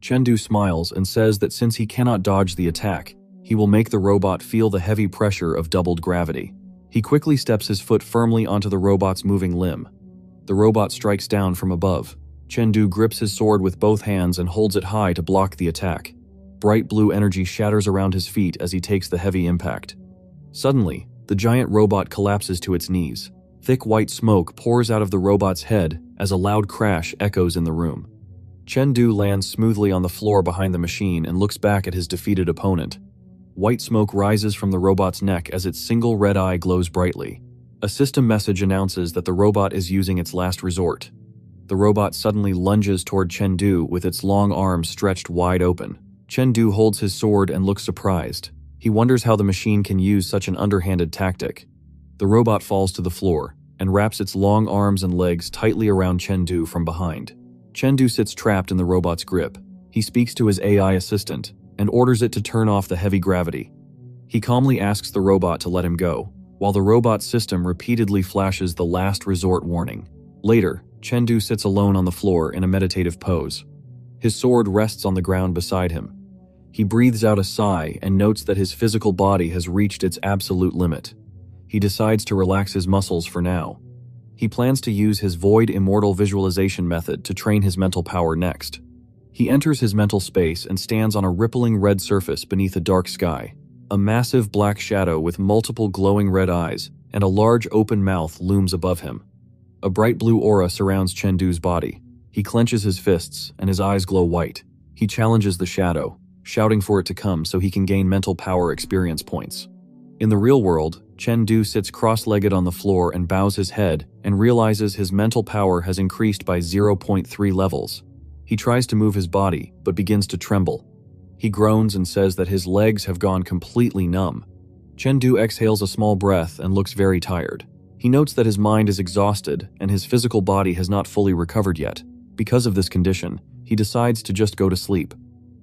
Chengdu smiles and says that since he cannot dodge the attack, he will make the robot feel the heavy pressure of doubled gravity. He quickly steps his foot firmly onto the robot's moving limb. The robot strikes down from above. Chengdu grips his sword with both hands and holds it high to block the attack. Bright blue energy shatters around his feet as he takes the heavy impact. Suddenly, the giant robot collapses to its knees. Thick white smoke pours out of the robot's head as a loud crash echoes in the room. Chengdu lands smoothly on the floor behind the machine and looks back at his defeated opponent. White smoke rises from the robot's neck as its single red eye glows brightly. A system message announces that the robot is using its last resort. The robot suddenly lunges toward Chengdu with its long arms stretched wide open. Chengdu holds his sword and looks surprised. He wonders how the machine can use such an underhanded tactic. The robot falls to the floor and wraps its long arms and legs tightly around Chengdu from behind. Chengdu sits trapped in the robot's grip. He speaks to his AI assistant and orders it to turn off the heavy gravity. He calmly asks the robot to let him go, while the robot's system repeatedly flashes the last resort warning. Later, Chengdu sits alone on the floor in a meditative pose. His sword rests on the ground beside him. He breathes out a sigh and notes that his physical body has reached its absolute limit. He decides to relax his muscles for now. He plans to use his Void Immortal Visualization method to train his mental power next. He enters his mental space and stands on a rippling red surface beneath a dark sky. A massive black shadow with multiple glowing red eyes and a large open mouth looms above him. A bright blue aura surrounds Chengdu's body. He clenches his fists and his eyes glow white. He challenges the shadow, shouting for it to come so he can gain mental power experience points. In the real world, Chengdu sits cross-legged on the floor and bows his head and realizes his mental power has increased by 0.3 levels. He tries to move his body, but begins to tremble. He groans and says that his legs have gone completely numb. Chengdu exhales a small breath and looks very tired. He notes that his mind is exhausted and his physical body has not fully recovered yet. Because of this condition, he decides to just go to sleep.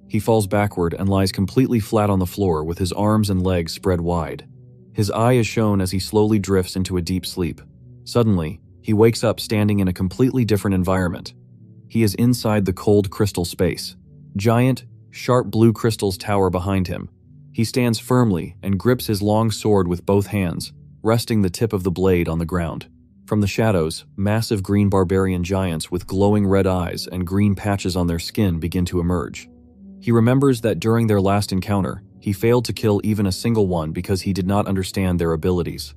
He falls backward and lies completely flat on the floor with his arms and legs spread wide. His eye is shown as he slowly drifts into a deep sleep. Suddenly, he wakes up standing in a completely different environment. He is inside the cold crystal space. Giant, sharp blue crystals tower behind him. He stands firmly and grips his long sword with both hands, resting the tip of the blade on the ground. From the shadows, massive green barbarian giants with glowing red eyes and green patches on their skin begin to emerge. He remembers that during their last encounter, he failed to kill even a single one because he did not understand their abilities.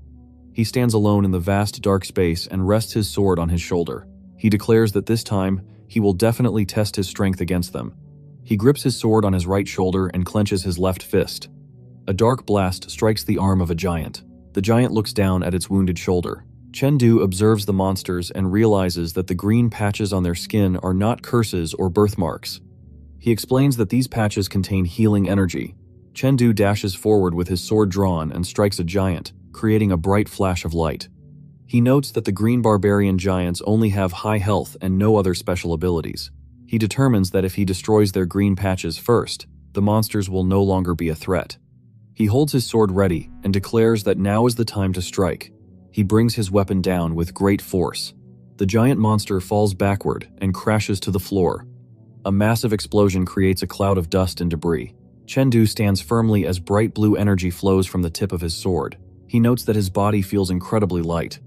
He stands alone in the vast dark space and rests his sword on his shoulder. He declares that this time, he will definitely test his strength against them. He grips his sword on his right shoulder and clenches his left fist. A dark blast strikes the arm of a giant. The giant looks down at its wounded shoulder. Chengdu observes the monsters and realizes that the green patches on their skin are not curses or birthmarks. He explains that these patches contain healing energy. Chengdu dashes forward with his sword drawn and strikes a giant, creating a bright flash of light. He notes that the green barbarian giants only have high health and no other special abilities. He determines that if he destroys their green patches first, the monsters will no longer be a threat. He holds his sword ready and declares that now is the time to strike. He brings his weapon down with great force. The giant monster falls backward and crashes to the floor. A massive explosion creates a cloud of dust and debris. Chengdu stands firmly as bright blue energy flows from the tip of his sword. He notes that his body feels incredibly light.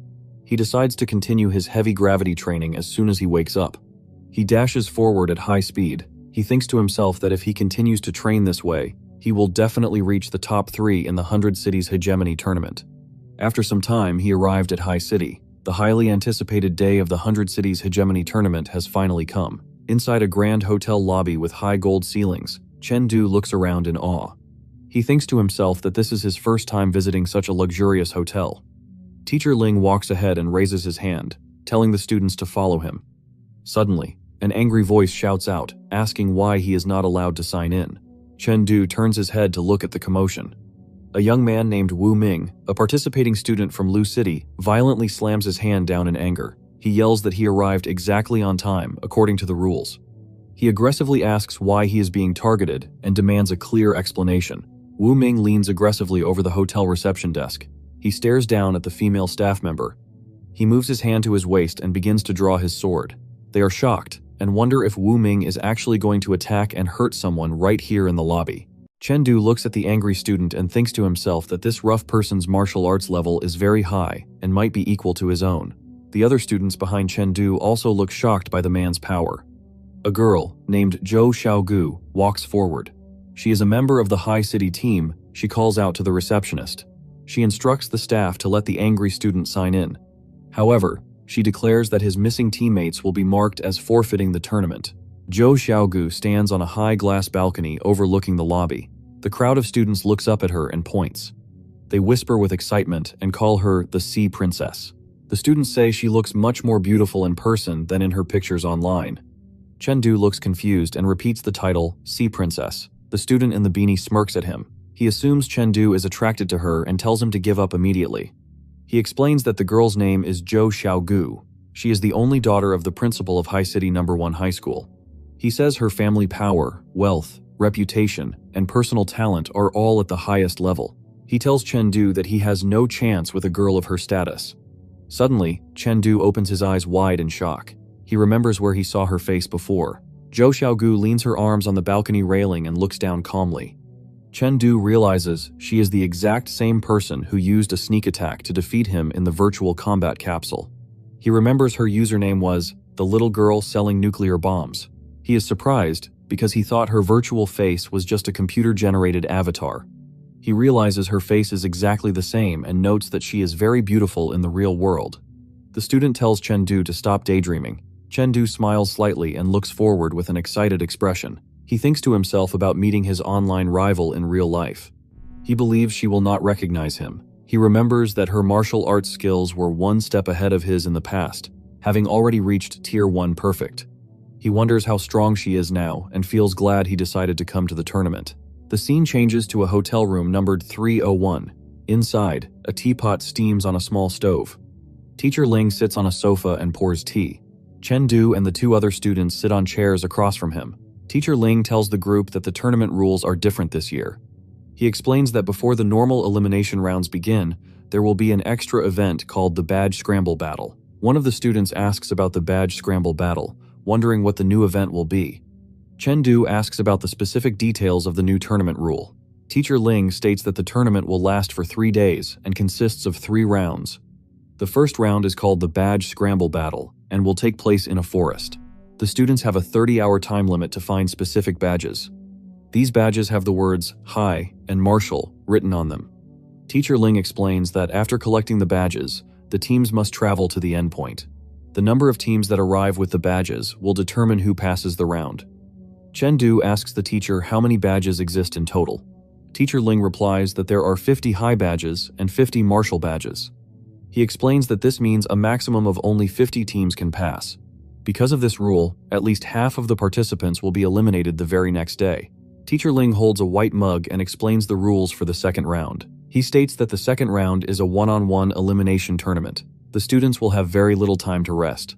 He decides to continue his heavy gravity training as soon as he wakes up. He dashes forward at high speed. He thinks to himself that if he continues to train this way, he will definitely reach the top 3 in the 100 Cities Hegemony tournament. After some time, he arrived at High City. The highly anticipated day of the 100 Cities Hegemony tournament has finally come. Inside a grand hotel lobby with high gold ceilings, Chengdu looks around in awe. He thinks to himself that this is his first time visiting such a luxurious hotel. Teacher Ling walks ahead and raises his hand, telling the students to follow him. Suddenly, an angry voice shouts out, asking why he is not allowed to sign in. Chengdu turns his head to look at the commotion. A young man named Wu Ming, a participating student from Lu City, violently slams his hand down in anger. He yells that he arrived exactly on time, according to the rules. He aggressively asks why he is being targeted and demands a clear explanation. Wu Ming leans aggressively over the hotel reception desk. He stares down at the female staff member. He moves his hand to his waist and begins to draw his sword. They are shocked and wonder if Wu Ming is actually going to attack and hurt someone right here in the lobby. Chengdu looks at the angry student and thinks to himself that this rough person's martial arts level is very high and might be equal to his own. The other students behind Chengdu also look shocked by the man's power. A girl, named Zhou Xiaogu, walks forward. She is a member of the High City team. She calls out to the receptionist. She instructs the staff to let the angry student sign in. However, she declares that his missing teammates will be marked as forfeiting the tournament. Zhou Xiaogu stands on a high glass balcony overlooking the lobby. The crowd of students looks up at her and points. They whisper with excitement and call her the Sea Princess. The students say she looks much more beautiful in person than in her pictures online. Chengdu looks confused and repeats the title, Sea Princess. The student in the beanie smirks at him. He assumes Chengdu is attracted to her and tells him to give up immediately. He explains that the girl's name is Zhou Xiaogu. She is the only daughter of the principal of High City No. 1 High School. He says her family power, wealth, reputation, and personal talent are all at the highest level. He tells Chengdu that he has no chance with a girl of her status. Suddenly, Chengdu opens his eyes wide in shock. He remembers where he saw her face before. Zhou Xiaogu leans her arms on the balcony railing and looks down calmly. Chengdu realizes she is the exact same person who used a sneak attack to defeat him in the virtual combat capsule. He remembers her username was the little girl selling nuclear bombs. He is surprised because he thought her virtual face was just a computer-generated avatar. He realizes her face is exactly the same and notes that she is very beautiful in the real world. The student tells Chengdu to stop daydreaming. Chengdu smiles slightly and looks forward with an excited expression. He thinks to himself about meeting his online rival in real life. He believes she will not recognize him. He remembers that her martial arts skills were one step ahead of his in the past, having already reached Tier 1 Perfect. He wonders how strong she is now and feels glad he decided to come to the tournament. The scene changes to a hotel room numbered 301. Inside, a teapot steams on a small stove. Teacher Ling sits on a sofa and pours tea. Chengdu and the two other students sit on chairs across from him. Teacher Ling tells the group that the tournament rules are different this year. He explains that before the normal elimination rounds begin, there will be an extra event called the Badge Scramble Battle. One of the students asks about the Badge Scramble Battle, wondering what the new event will be. Chengdu asks about the specific details of the new tournament rule. Teacher Ling states that the tournament will last for 3 days and consists of 3 rounds. The first round is called the Badge Scramble Battle and will take place in a forest. The students have a 30-hour time limit to find specific badges. These badges have the words High and Martial written on them. Teacher Ling explains that after collecting the badges, the teams must travel to the endpoint. The number of teams that arrive with the badges will determine who passes the round. Chengdu asks the teacher how many badges exist in total. Teacher Ling replies that there are 50 high badges and 50 martial badges. He explains that this means a maximum of only 50 teams can pass. Because of this rule, at least half of the participants will be eliminated the very next day. Teacher Ling holds a white mug and explains the rules for the second round. He states that the second round is a one-on-one elimination tournament. The students will have very little time to rest.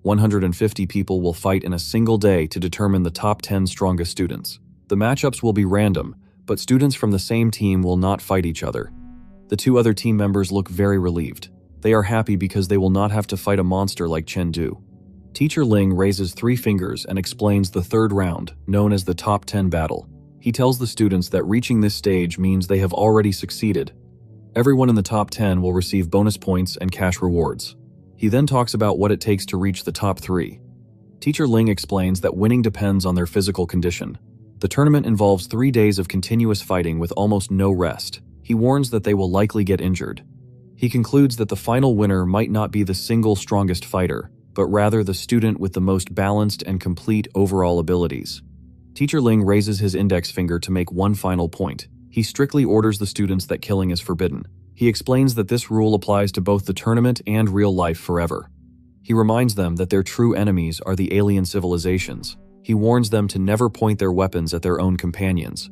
150 people will fight in a single day to determine the top 10 strongest students. The matchups will be random, but students from the same team will not fight each other. The 2 other team members look very relieved. They are happy because they will not have to fight a monster like Chengdu. Teacher Ling raises 3 fingers and explains the third round, known as the top 10 battle. He tells the students that reaching this stage means they have already succeeded. Everyone in the top 10 will receive bonus points and cash rewards. He then talks about what it takes to reach the top 3. Teacher Ling explains that winning depends on their physical condition. The tournament involves 3 days of continuous fighting with almost no rest. He warns that they will likely get injured. He concludes that the final winner might not be the single strongest fighter, but rather the student with the most balanced and complete overall abilities. Teacher Ling raises his index finger to make one final point. He strictly orders the students that killing is forbidden. He explains that this rule applies to both the tournament and real life forever. He reminds them that their true enemies are the alien civilizations. He warns them to never point their weapons at their own companions.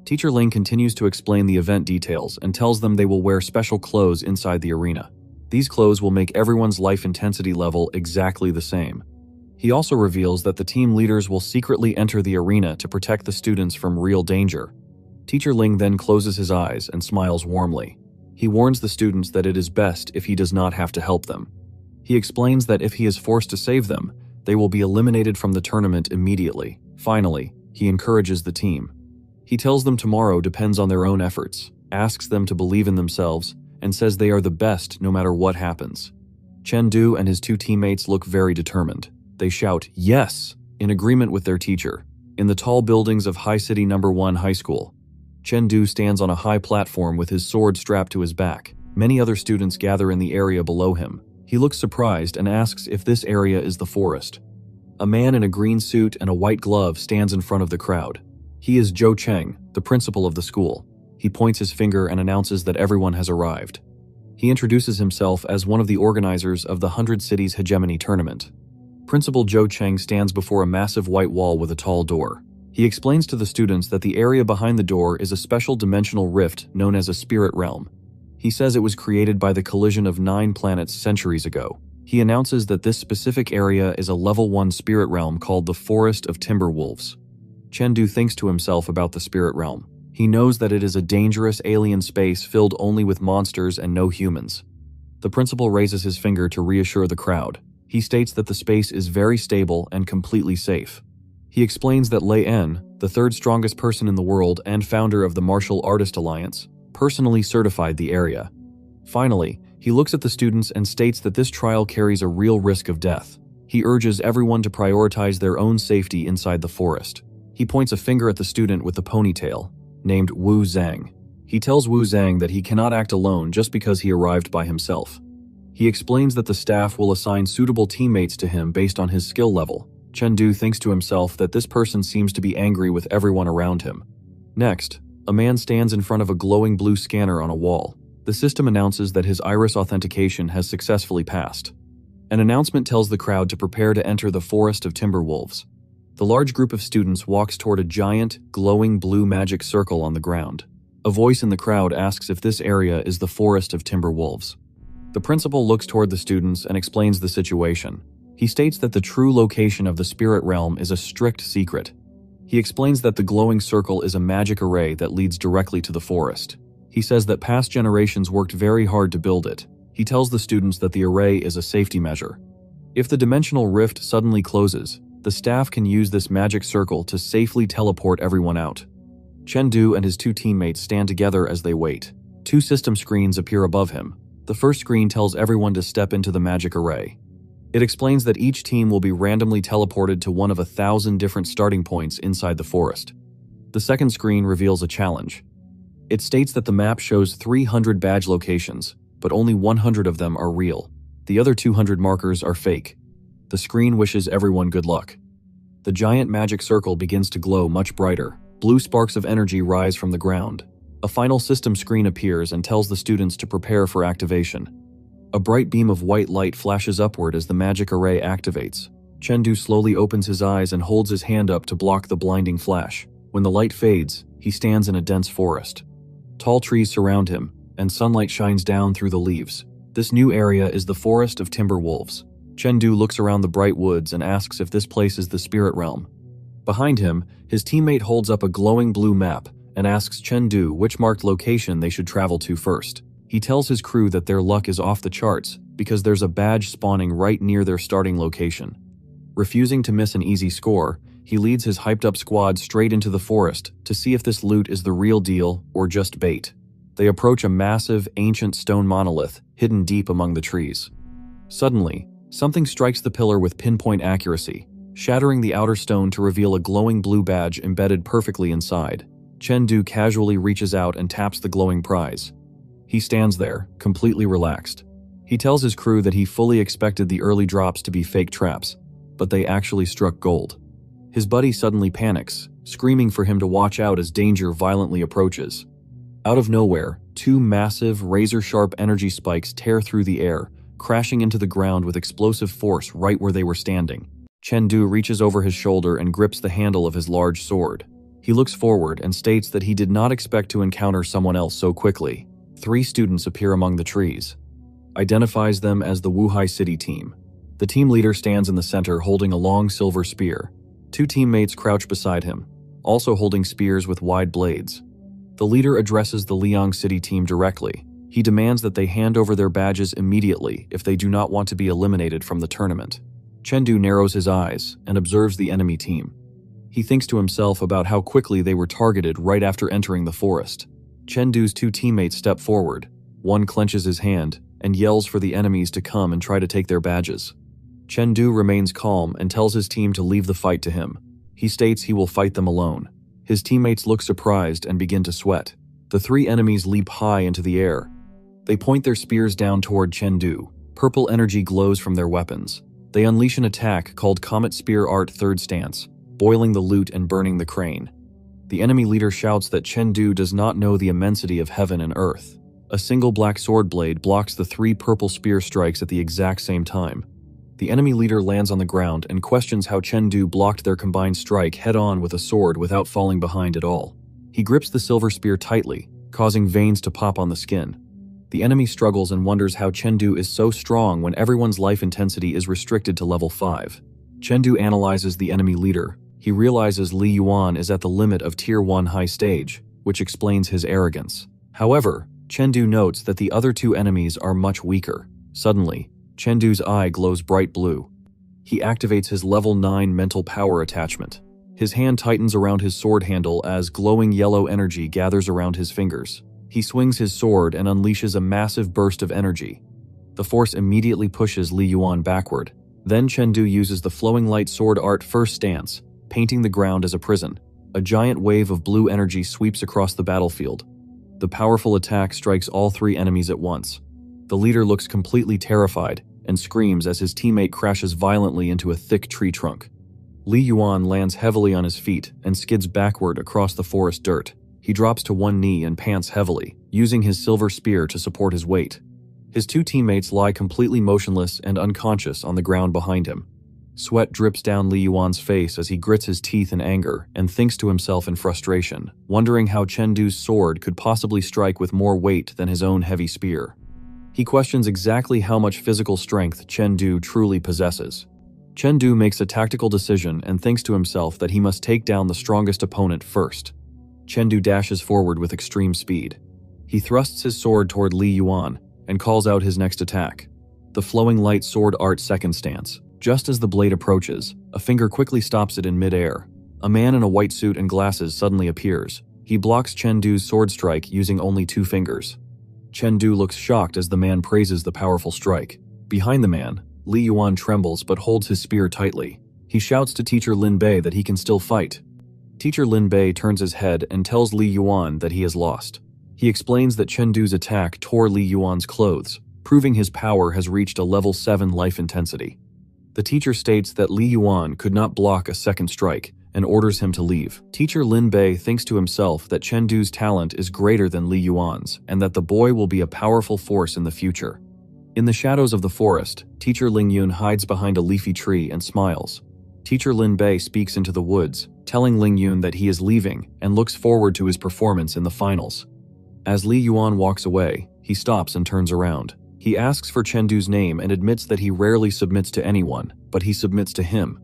Teacher Ling continues to explain the event details and tells them they will wear special clothes inside the arena. These clothes will make everyone's life intensity level exactly the same. He also reveals that the team leaders will secretly enter the arena to protect the students from real danger. Teacher Ling then closes his eyes and smiles warmly. He warns the students that it is best if he does not have to help them. He explains that if he is forced to save them, they will be eliminated from the tournament immediately. Finally, he encourages the team. He tells them tomorrow depends on their own efforts, asks them to believe in themselves, and says they are the best no matter what happens. Chengdu and his 2 teammates look very determined. They shout, "Yes!" in agreement with their teacher. In the tall buildings of High City No. 1 High School, Chengdu stands on a high platform with his sword strapped to his back. Many other students gather in the area below him. He looks surprised and asks if this area is the forest. A man in a green suit and a white glove stands in front of the crowd. He is Zhou Cheng, the principal of the school. He points his finger and announces that everyone has arrived. He introduces himself as one of the organizers of the 100 Cities Hegemony Tournament. Principal Zhou Cheng stands before a massive white wall with a tall door. He explains to the students that the area behind the door is a special dimensional rift known as a spirit realm. He says it was created by the collision of 9 planets centuries ago. He announces that this specific area is a level 1 spirit realm called the Forest of Timberwolves. Chengdu thinks to himself about the spirit realm. He knows that it is a dangerous alien space filled only with monsters and no humans. The principal raises his finger to reassure the crowd. He states that the space is very stable and completely safe. He explains that Lei En, the 3rd strongest person in the world and founder of the Martial Artist Alliance, personally certified the area. Finally, he looks at the students and states that this trial carries a real risk of death. He urges everyone to prioritize their own safety inside the forest. He points a finger at the student with the ponytail, named Wu Zhang. He tells Wu Zhang that he cannot act alone just because he arrived by himself. He explains that the staff will assign suitable teammates to him based on his skill level. Chengdu thinks to himself that this person seems to be angry with everyone around him. Next, a man stands in front of a glowing blue scanner on a wall. The system announces that his iris authentication has successfully passed. An announcement tells the crowd to prepare to enter the Forest of Timberwolves. The large group of students walks toward a giant, glowing blue magic circle on the ground. A voice in the crowd asks if this area is the Forest of Timberwolves. The principal looks toward the students and explains the situation. He states that the true location of the spirit realm is a strict secret. He explains that the glowing circle is a magic array that leads directly to the forest. He says that past generations worked very hard to build it. He tells the students that the array is a safety measure. If the dimensional rift suddenly closes, the staff can use this magic circle to safely teleport everyone out. Chengdu and his 2 teammates stand together as they wait. 2 system screens appear above him. The first screen tells everyone to step into the magic array. It explains that each team will be randomly teleported to one of 1,000 different starting points inside the forest. The second screen reveals a challenge. It states that the map shows 300 badge locations, but only 100 of them are real. The other 200 markers are fake. The screen wishes everyone good luck. The giant magic circle begins to glow much brighter. Blue sparks of energy rise from the ground. A final system screen appears and tells the students to prepare for activation. A bright beam of white light flashes upward as the magic array activates. Chengdu slowly opens his eyes and holds his hand up to block the blinding flash. When the light fades, he stands in a dense forest. Tall trees surround him, and sunlight shines down through the leaves. This new area is the Forest of Timberwolves. Chengdu looks around the bright woods and asks if this place is the spirit realm. Behind him, his teammate holds up a glowing blue map and asks Chengdu which marked location they should travel to first. He tells his crew that their luck is off the charts because there's a badge spawning right near their starting location. Refusing to miss an easy score, he leads his hyped-up squad straight into the forest to see if this loot is the real deal or just bait. They approach a massive, ancient stone monolith hidden deep among the trees. Suddenly, something strikes the pillar with pinpoint accuracy, shattering the outer stone to reveal a glowing blue badge embedded perfectly inside. Chengdu casually reaches out and taps the glowing prize. He stands there, completely relaxed. He tells his crew that he fully expected the early drops to be fake traps, but they actually struck gold. His buddy suddenly panics, screaming for him to watch out as danger violently approaches. Out of nowhere, 2 massive, razor-sharp energy spikes tear through the air, crashing into the ground with explosive force right where they were standing. Chengdu reaches over his shoulder and grips the handle of his large sword. He looks forward and states that he did not expect to encounter someone else so quickly. 3 students appear among the trees. Identifies them as the Wuhai City team. The team leader stands in the center holding a long silver spear. 2 teammates crouch beside him, also holding spears with wide blades. The leader addresses the Liang City team directly. He demands that they hand over their badges immediately if they do not want to be eliminated from the tournament. Chengdu narrows his eyes and observes the enemy team. He thinks to himself about how quickly they were targeted right after entering the forest. Chengdu's 2 teammates step forward. One clenches his hand and yells for the enemies to come and try to take their badges. Chengdu remains calm and tells his team to leave the fight to him. He states he will fight them alone. His teammates look surprised and begin to sweat. The 3 enemies leap high into the air. They point their spears down toward Chengdu. Purple energy glows from their weapons. They unleash an attack called Comet Spear Art Third Stance, boiling the loot and burning the crane. The enemy leader shouts that Chengdu does not know the immensity of heaven and earth. A single black sword blade blocks the 3 purple spear strikes at the exact same time. The enemy leader lands on the ground and questions how Chengdu blocked their combined strike head-on with a sword without falling behind at all. He grips the silver spear tightly, causing veins to pop on the skin. The enemy struggles and wonders how Chengdu is so strong when everyone's life intensity is restricted to level 5. Chengdu analyzes the enemy leader. He realizes Li Yuan is at the limit of Tier 1 high stage, which explains his arrogance. However, Chengdu notes that the other 2 enemies are much weaker. Suddenly, Chengdu's eye glows bright blue. He activates his level 9 mental power attachment. His hand tightens around his sword handle as glowing yellow energy gathers around his fingers. He swings his sword and unleashes a massive burst of energy. The force immediately pushes Li Yuan backward. Then Chengdu uses the flowing light sword art first stance, painting the ground as a prison. A giant wave of blue energy sweeps across the battlefield. The powerful attack strikes all 3 enemies at once. The leader looks completely terrified and screams as his teammate crashes violently into a thick tree trunk. Li Yuan lands heavily on his feet and skids backward across the forest dirt. He drops to one knee and pants heavily, using his silver spear to support his weight. His 2 teammates lie completely motionless and unconscious on the ground behind him. Sweat drips down Li Yuan's face as he grits his teeth in anger and thinks to himself in frustration, wondering how Chengdu's sword could possibly strike with more weight than his own heavy spear. He questions exactly how much physical strength Chengdu truly possesses. Chengdu makes a tactical decision and thinks to himself that he must take down the strongest opponent first. Chengdu dashes forward with extreme speed. He thrusts his sword toward Li Yuan and calls out his next attack, the flowing light sword art second stance. Just as the blade approaches, a finger quickly stops it in mid-air. A man in a white suit and glasses suddenly appears. He blocks Chengdu's sword strike using only 2 fingers. Chengdu looks shocked as the man praises the powerful strike. Behind the man, Li Yuan trembles but holds his spear tightly. He shouts to Teacher Lin Bei that he can still fight. Teacher Lin Bei turns his head and tells Li Yuan that he has lost. He explains that Chengdu's attack tore Li Yuan's clothes, proving his power has reached a level 7 life intensity. The teacher states that Li Yuan could not block a second strike and orders him to leave. Teacher Lin Bei thinks to himself that Chengdu's talent is greater than Li Yuan's and that the boy will be a powerful force in the future. In the shadows of the forest, Teacher Ling Yun hides behind a leafy tree and smiles. Teacher Lin Bei speaks into the woods, telling Ling Yun that he is leaving and looks forward to his performance in the finals. As Li Yuan walks away, he stops and turns around. He asks for Chengdu's name and admits that he rarely submits to anyone, but he submits to him.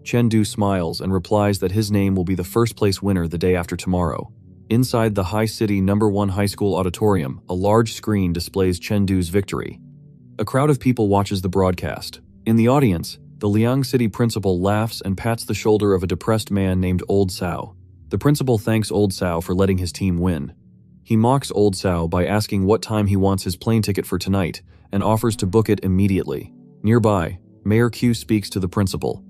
Chengdu smiles and replies that his name will be the first place winner the day after tomorrow. Inside the High City No. 1 High School auditorium, a large screen displays Chengdu's victory. A crowd of people watches the broadcast. In the audience, the Liang City principal laughs and pats the shoulder of a depressed man named Old Sao. The principal thanks Old Sao for letting his team win. He mocks Old Sao by asking what time he wants his plane ticket for tonight and offers to book it immediately. Nearby, Mayor Q speaks to the principal.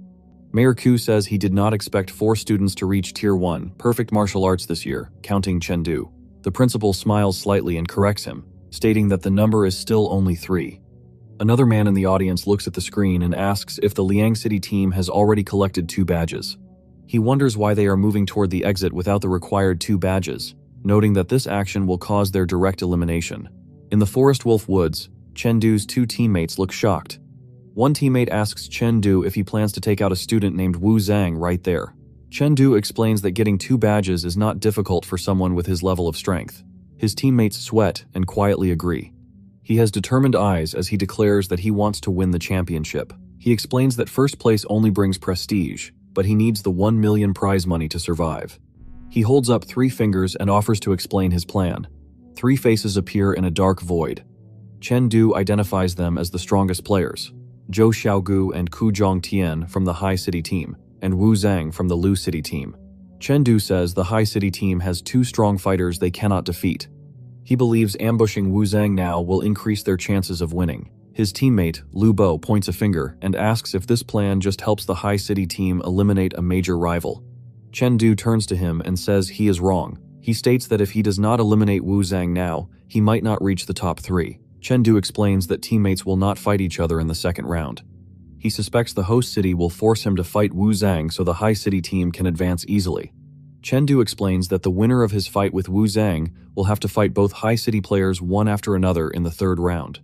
Mayor Q says he did not expect 4 students to reach Tier 1 perfect martial arts this year, counting Chengdu. The principal smiles slightly and corrects him, stating that the number is still only 3. Another man in the audience looks at the screen and asks if the Liang City team has already collected 2 badges. He wonders why they are moving toward the exit without the required 2 badges, noting that this action will cause their direct elimination. In the Forest Wolf Woods, Chengdu's 2 teammates look shocked. One teammate asks Chengdu if he plans to take out a student named Wu Zhang right there. Chengdu explains that getting 2 badges is not difficult for someone with his level of strength. His teammates sweat and quietly agree. He has determined eyes as he declares that he wants to win the championship. He explains that first place only brings prestige, but he needs the 1 million prize money to survive. He holds up 3 fingers and offers to explain his plan. 3 faces appear in a dark void. Chengdu identifies them as the strongest players: Zhou Xiaogu and Ku Zhongtian from the High City team, and Wu Zhang from the Lu City team. Chengdu says the High City team has 2 strong fighters they cannot defeat. He believes ambushing Wu Zhang now will increase their chances of winning. His teammate, Lu Bo, points a finger and asks if this plan just helps the High City team eliminate a major rival. Chengdu turns to him and says he is wrong. He states that if he does not eliminate Wu Zhang now, he might not reach the top 3. Chengdu explains that teammates will not fight each other in the second round. He suspects the host city will force him to fight Wu Zhang so the High City team can advance easily. Chengdu explains that the winner of his fight with Wu Zhang will have to fight both high city players one after another in the third round.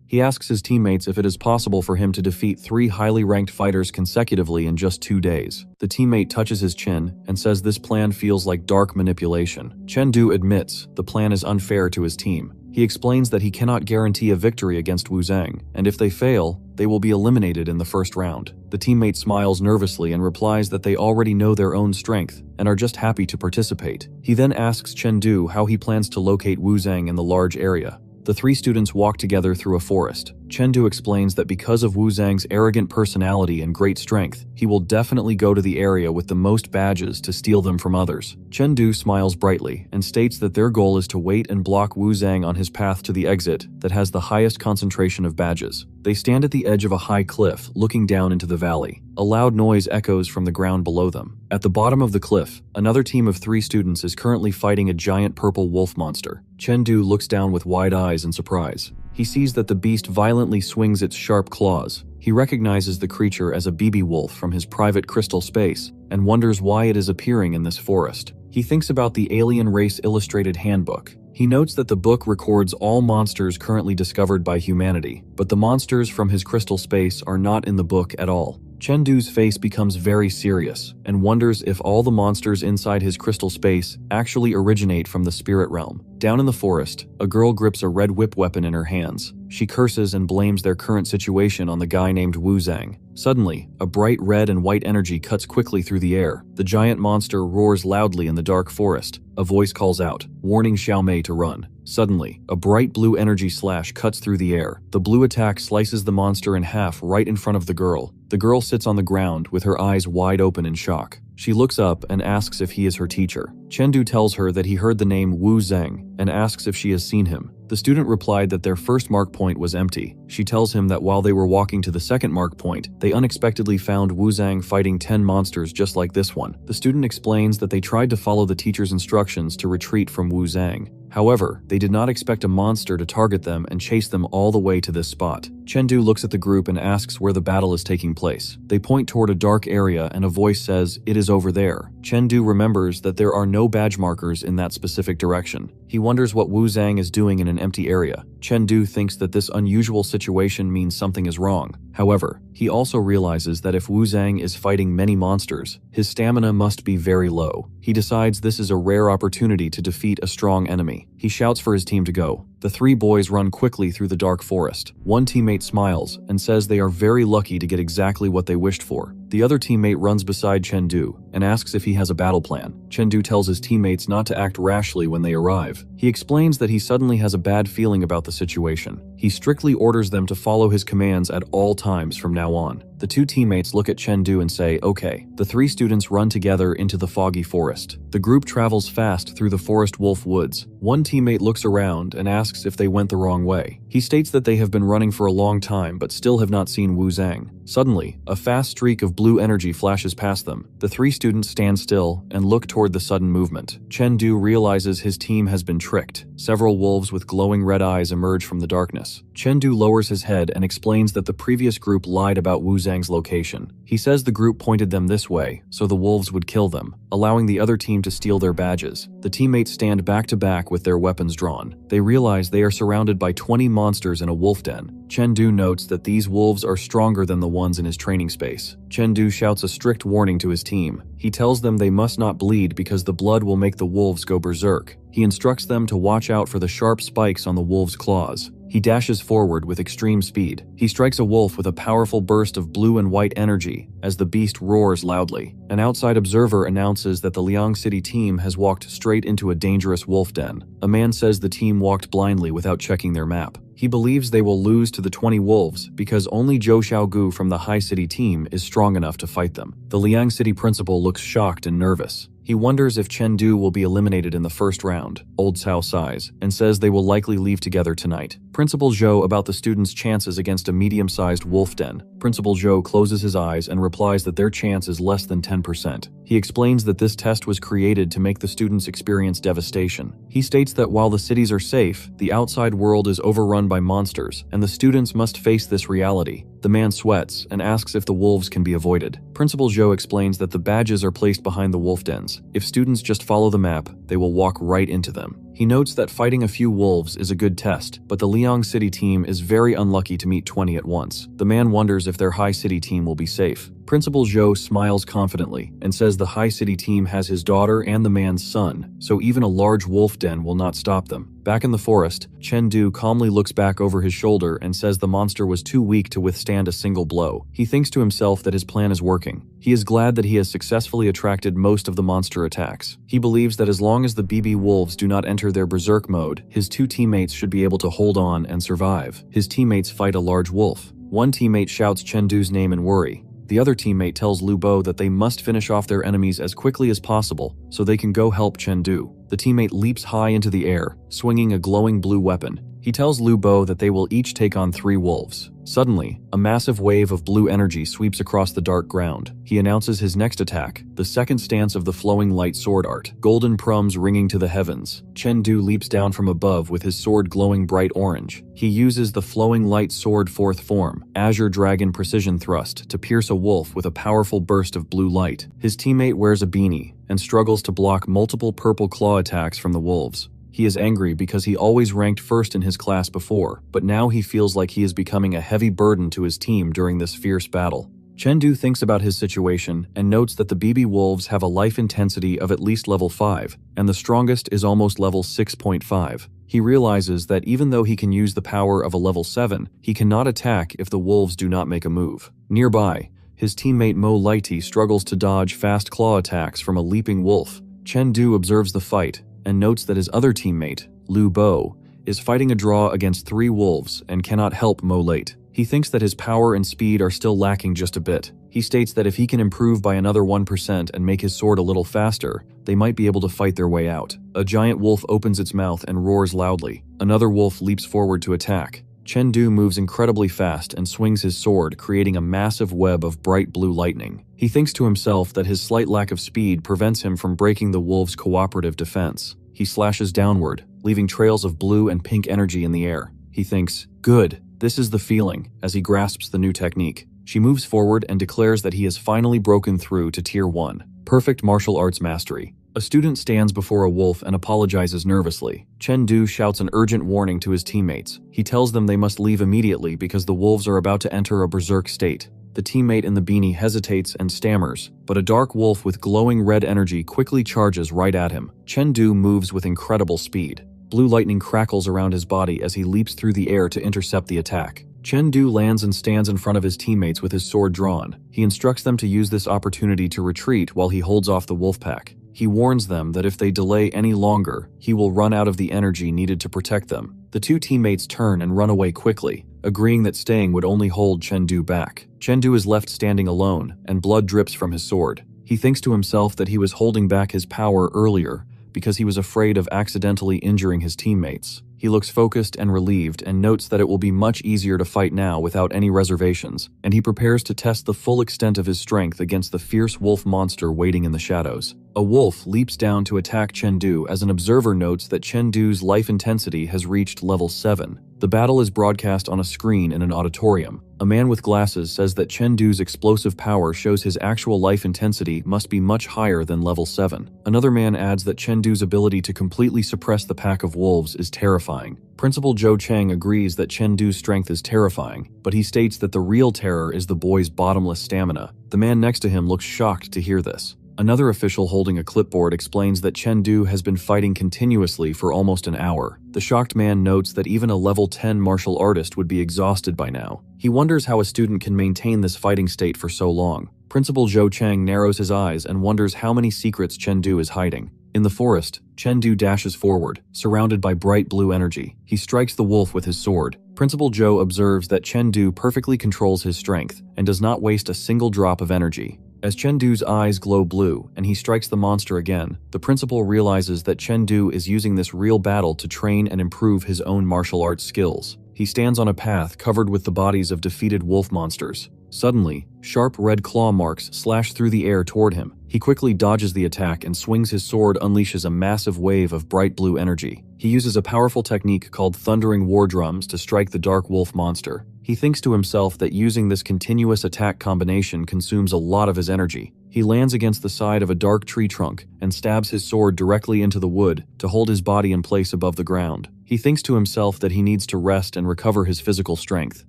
He asks his teammates if it is possible for him to defeat 3 highly ranked fighters consecutively in just 2 days. The teammate touches his chin and says this plan feels like dark manipulation. Chengdu admits the plan is unfair to his team. He explains that he cannot guarantee a victory against Wu Zhang, and if they fail, they will be eliminated in the first round. The teammate smiles nervously and replies that they already know their own strength and are just happy to participate. He then asks Chengdu how he plans to locate Wu Zhang in the large area. The 3 students walk together through a forest. Chengdu explains that because of Wu Zhang's arrogant personality and great strength, he will definitely go to the area with the most badges to steal them from others. Chengdu smiles brightly and states that their goal is to wait and block Wu Zhang on his path to the exit that has the highest concentration of badges. They stand at the edge of a high cliff, looking down into the valley. A loud noise echoes from the ground below them. At the bottom of the cliff, another team of 3 students is currently fighting a giant purple wolf monster. Chengdu looks down with wide eyes in surprise. He sees that the beast violently swings its sharp claws. He recognizes the creature as a BB wolf from his private crystal space and wonders why it is appearing in this forest. He thinks about the Alien Race Illustrated Handbook. He notes that the book records all monsters currently discovered by humanity, but the monsters from his crystal space are not in the book at all. Chengdu's face becomes very serious and wonders if all the monsters inside his crystal space actually originate from the spirit realm. Down in the forest, a girl grips a red whip weapon in her hands. She curses and blames their current situation on the guy named Wu Zhang. Suddenly, a bright red and white energy cuts quickly through the air. The giant monster roars loudly in the dark forest. A voice calls out, warning Xiaomei to run. Suddenly, a bright blue energy slash cuts through the air. The blue attack slices the monster in half right in front of the girl. The girl sits on the ground with her eyes wide open in shock. She looks up and asks if he is her teacher. Chengdu tells her that he heard the name Wu Zhang and asks if she has seen him. The student replied that their first mark point was empty. She tells him that while they were walking to the second mark point, they unexpectedly found Wu Zhang fighting 10 monsters just like this one. The student explains that they tried to follow the teacher's instructions to retreat from Wu Zhang. However, they did not expect a monster to target them and chase them all the way to this spot. Chengdu looks at the group and asks where the battle is taking place. They point toward a dark area and a voice says, "It is over there." Chengdu remembers that there are no badge markers in that specific direction. He wonders what Wu Zhang is doing in an empty area. Chengdu thinks that this unusual situation means something is wrong. However, he also realizes that if Wu Zhang is fighting many monsters, his stamina must be very low. He decides this is a rare opportunity to defeat a strong enemy. He shouts for his team to go. The 3 boys run quickly through the dark forest. One teammate smiles and says they are very lucky to get exactly what they wished for. The other teammate runs beside Chengdu and asks if he has a battle plan. Chengdu tells his teammates not to act rashly when they arrive. He explains that he suddenly has a bad feeling about the situation. He strictly orders them to follow his commands at all times from now on. The 2 teammates look at Chengdu and say, "Okay." The 3 students run together into the foggy forest. The group travels fast through the forest wolf woods. One teammate looks around and asks if they went the wrong way. He states that they have been running for a long time but still have not seen Wu Zhang. Suddenly, a fast streak of blue energy flashes past them. The 3 students stand still and look toward the sudden movement. Chengdu realizes his team has been tricked. Several wolves with glowing red eyes emerge from the darkness. Chengdu lowers his head and explains that the previous group lied about Wu Zhang's location. He says the group pointed them this way, so the wolves would kill them, allowing the other team to steal their badges. The teammates stand back to back with their weapons drawn. They realize they are surrounded by 20 monsters in a wolf den. Chengdu notes that these wolves are stronger than the ones in his training space. Chengdu shouts a strict warning to his team. He tells them they must not bleed because the blood will make the wolves go berserk. He instructs them to watch out for the sharp spikes on the wolves' claws. He dashes forward with extreme speed. He strikes a wolf with a powerful burst of blue and white energy as the beast roars loudly. An outside observer announces that the Liang City team has walked straight into a dangerous wolf den. A man says the team walked blindly without checking their map. He believes they will lose to the 20 wolves because only Zhou Xiaogu from the High City team is strong enough to fight them. The Liang City principal looks shocked and nervous. He wonders if Chengdu will be eliminated in the first round. Old Cao sighs and says they will likely leave together tonight. Principal Zhou about the students' chances against a medium-sized wolf den. Principal Zhou closes his eyes and replies that their chance is less than 10%. He explains that this test was created to make the students experience devastation. He states that while the cities are safe, the outside world is overrun run by monsters, and the students must face this reality. The man sweats and asks if the wolves can be avoided. Principal Zhou explains that the badges are placed behind the wolf dens. If students just follow the map, they will walk right into them. He notes that fighting a few wolves is a good test, but the Liang City team is very unlucky to meet 20 at once. The man wonders if their High City team will be safe. Principal Zhou smiles confidently and says the High City team has his daughter and the man's son, so even a large wolf den will not stop them. Back in the forest, Chengdu calmly looks back over his shoulder and says the monster was too weak to withstand a single blow. He thinks to himself that his plan is working. He is glad that he has successfully attracted most of the monster attacks. He believes that as long as the BB wolves do not enter their berserk mode, his two teammates should be able to hold on and survive. His teammates fight a large wolf. One teammate shouts Chengdu's name in worry. The other teammate tells Lu Bo that they must finish off their enemies as quickly as possible so they can go help Chengdu. The teammate leaps high into the air, swinging a glowing blue weapon. He tells Lu Bo that they will each take on 3 wolves. Suddenly, a massive wave of blue energy sweeps across the dark ground. He announces his next attack, the second stance of the flowing light sword art, golden prums ringing to the heavens. Chengdu leaps down from above with his sword glowing bright orange. He uses the flowing light sword fourth form, Azure Dragon Precision Thrust, to pierce a wolf with a powerful burst of blue light. His teammate wears a beanie and struggles to block multiple purple claw attacks from the wolves. He is angry because he always ranked first in his class before, but now he feels like he is becoming a heavy burden to his team during this fierce battle. Chengdu thinks about his situation and notes that the BB wolves have a life intensity of at least level 5, and the strongest is almost level 6.5. He realizes that even though he can use the power of a level 7, he cannot attack if the wolves do not make a move. Nearby, his teammate Mo Lighty struggles to dodge fast claw attacks from a leaping wolf. Chengdu observes the fight and notes that his other teammate, Lu Bo, is fighting a draw against 3 wolves and cannot help Mo Late. He thinks that his power and speed are still lacking just a bit. He states that if he can improve by another 1% and make his sword a little faster, they might be able to fight their way out. A giant wolf opens its mouth and roars loudly. Another wolf leaps forward to attack. Chengdu moves incredibly fast and swings his sword, creating a massive web of bright blue lightning. He thinks to himself that his slight lack of speed prevents him from breaking the wolf's cooperative defense. He slashes downward, leaving trails of blue and pink energy in the air. He thinks, "Good, this is the feeling," as he grasps the new technique. She moves forward and declares that he has finally broken through to Tier 1. Perfect martial arts mastery. A student stands before a wolf and apologizes nervously. Chengdu shouts an urgent warning to his teammates. He tells them they must leave immediately because the wolves are about to enter a berserk state. The teammate in the beanie hesitates and stammers, but a dark wolf with glowing red energy quickly charges right at him. Chengdu moves with incredible speed. Blue lightning crackles around his body as he leaps through the air to intercept the attack. Chengdu lands and stands in front of his teammates with his sword drawn. He instructs them to use this opportunity to retreat while he holds off the wolf pack. He warns them that if they delay any longer, he will run out of the energy needed to protect them. The 2 teammates turn and run away quickly, agreeing that staying would only hold Chengdu back. Chengdu is left standing alone, and blood drips from his sword. He thinks to himself that he was holding back his power earlier because he was afraid of accidentally injuring his teammates. He looks focused and relieved and notes that it will be much easier to fight now without any reservations, and he prepares to test the full extent of his strength against the fierce wolf monster waiting in the shadows. A wolf leaps down to attack Chengdu as an observer notes that Chengdu's life intensity has reached level 7. The battle is broadcast on a screen in an auditorium. A man with glasses says that Chengdu's explosive power shows his actual life intensity must be much higher than level 7. Another man adds that Chengdu's ability to completely suppress the pack of wolves is terrifying. Principal Zhou Cheng agrees that Chengdu's strength is terrifying, but he states that the real terror is the boy's bottomless stamina. The man next to him looks shocked to hear this. Another official holding a clipboard explains that Chengdu has been fighting continuously for almost an hour. The shocked man notes that even a level 10 martial artist would be exhausted by now. He wonders how a student can maintain this fighting state for so long. Principal Zhou Cheng narrows his eyes and wonders how many secrets Chengdu is hiding. In the forest, Chengdu dashes forward, surrounded by bright blue energy. He strikes the wolf with his sword. Principal Zhou observes that Chengdu perfectly controls his strength and does not waste a single drop of energy. As Chengdu's eyes glow blue and he strikes the monster again, the principal realizes that Chengdu is using this real battle to train and improve his own martial arts skills. He stands on a path covered with the bodies of defeated wolf monsters. Suddenly, sharp red claw marks slash through the air toward him. He quickly dodges the attack and swings his sword unleashes a massive wave of bright blue energy. He uses a powerful technique called thundering war drums to strike the dark wolf monster. He thinks to himself that using this continuous attack combination consumes a lot of his energy. He lands against the side of a dark tree trunk and stabs his sword directly into the wood to hold his body in place above the ground. He thinks to himself that he needs to rest and recover his physical strength.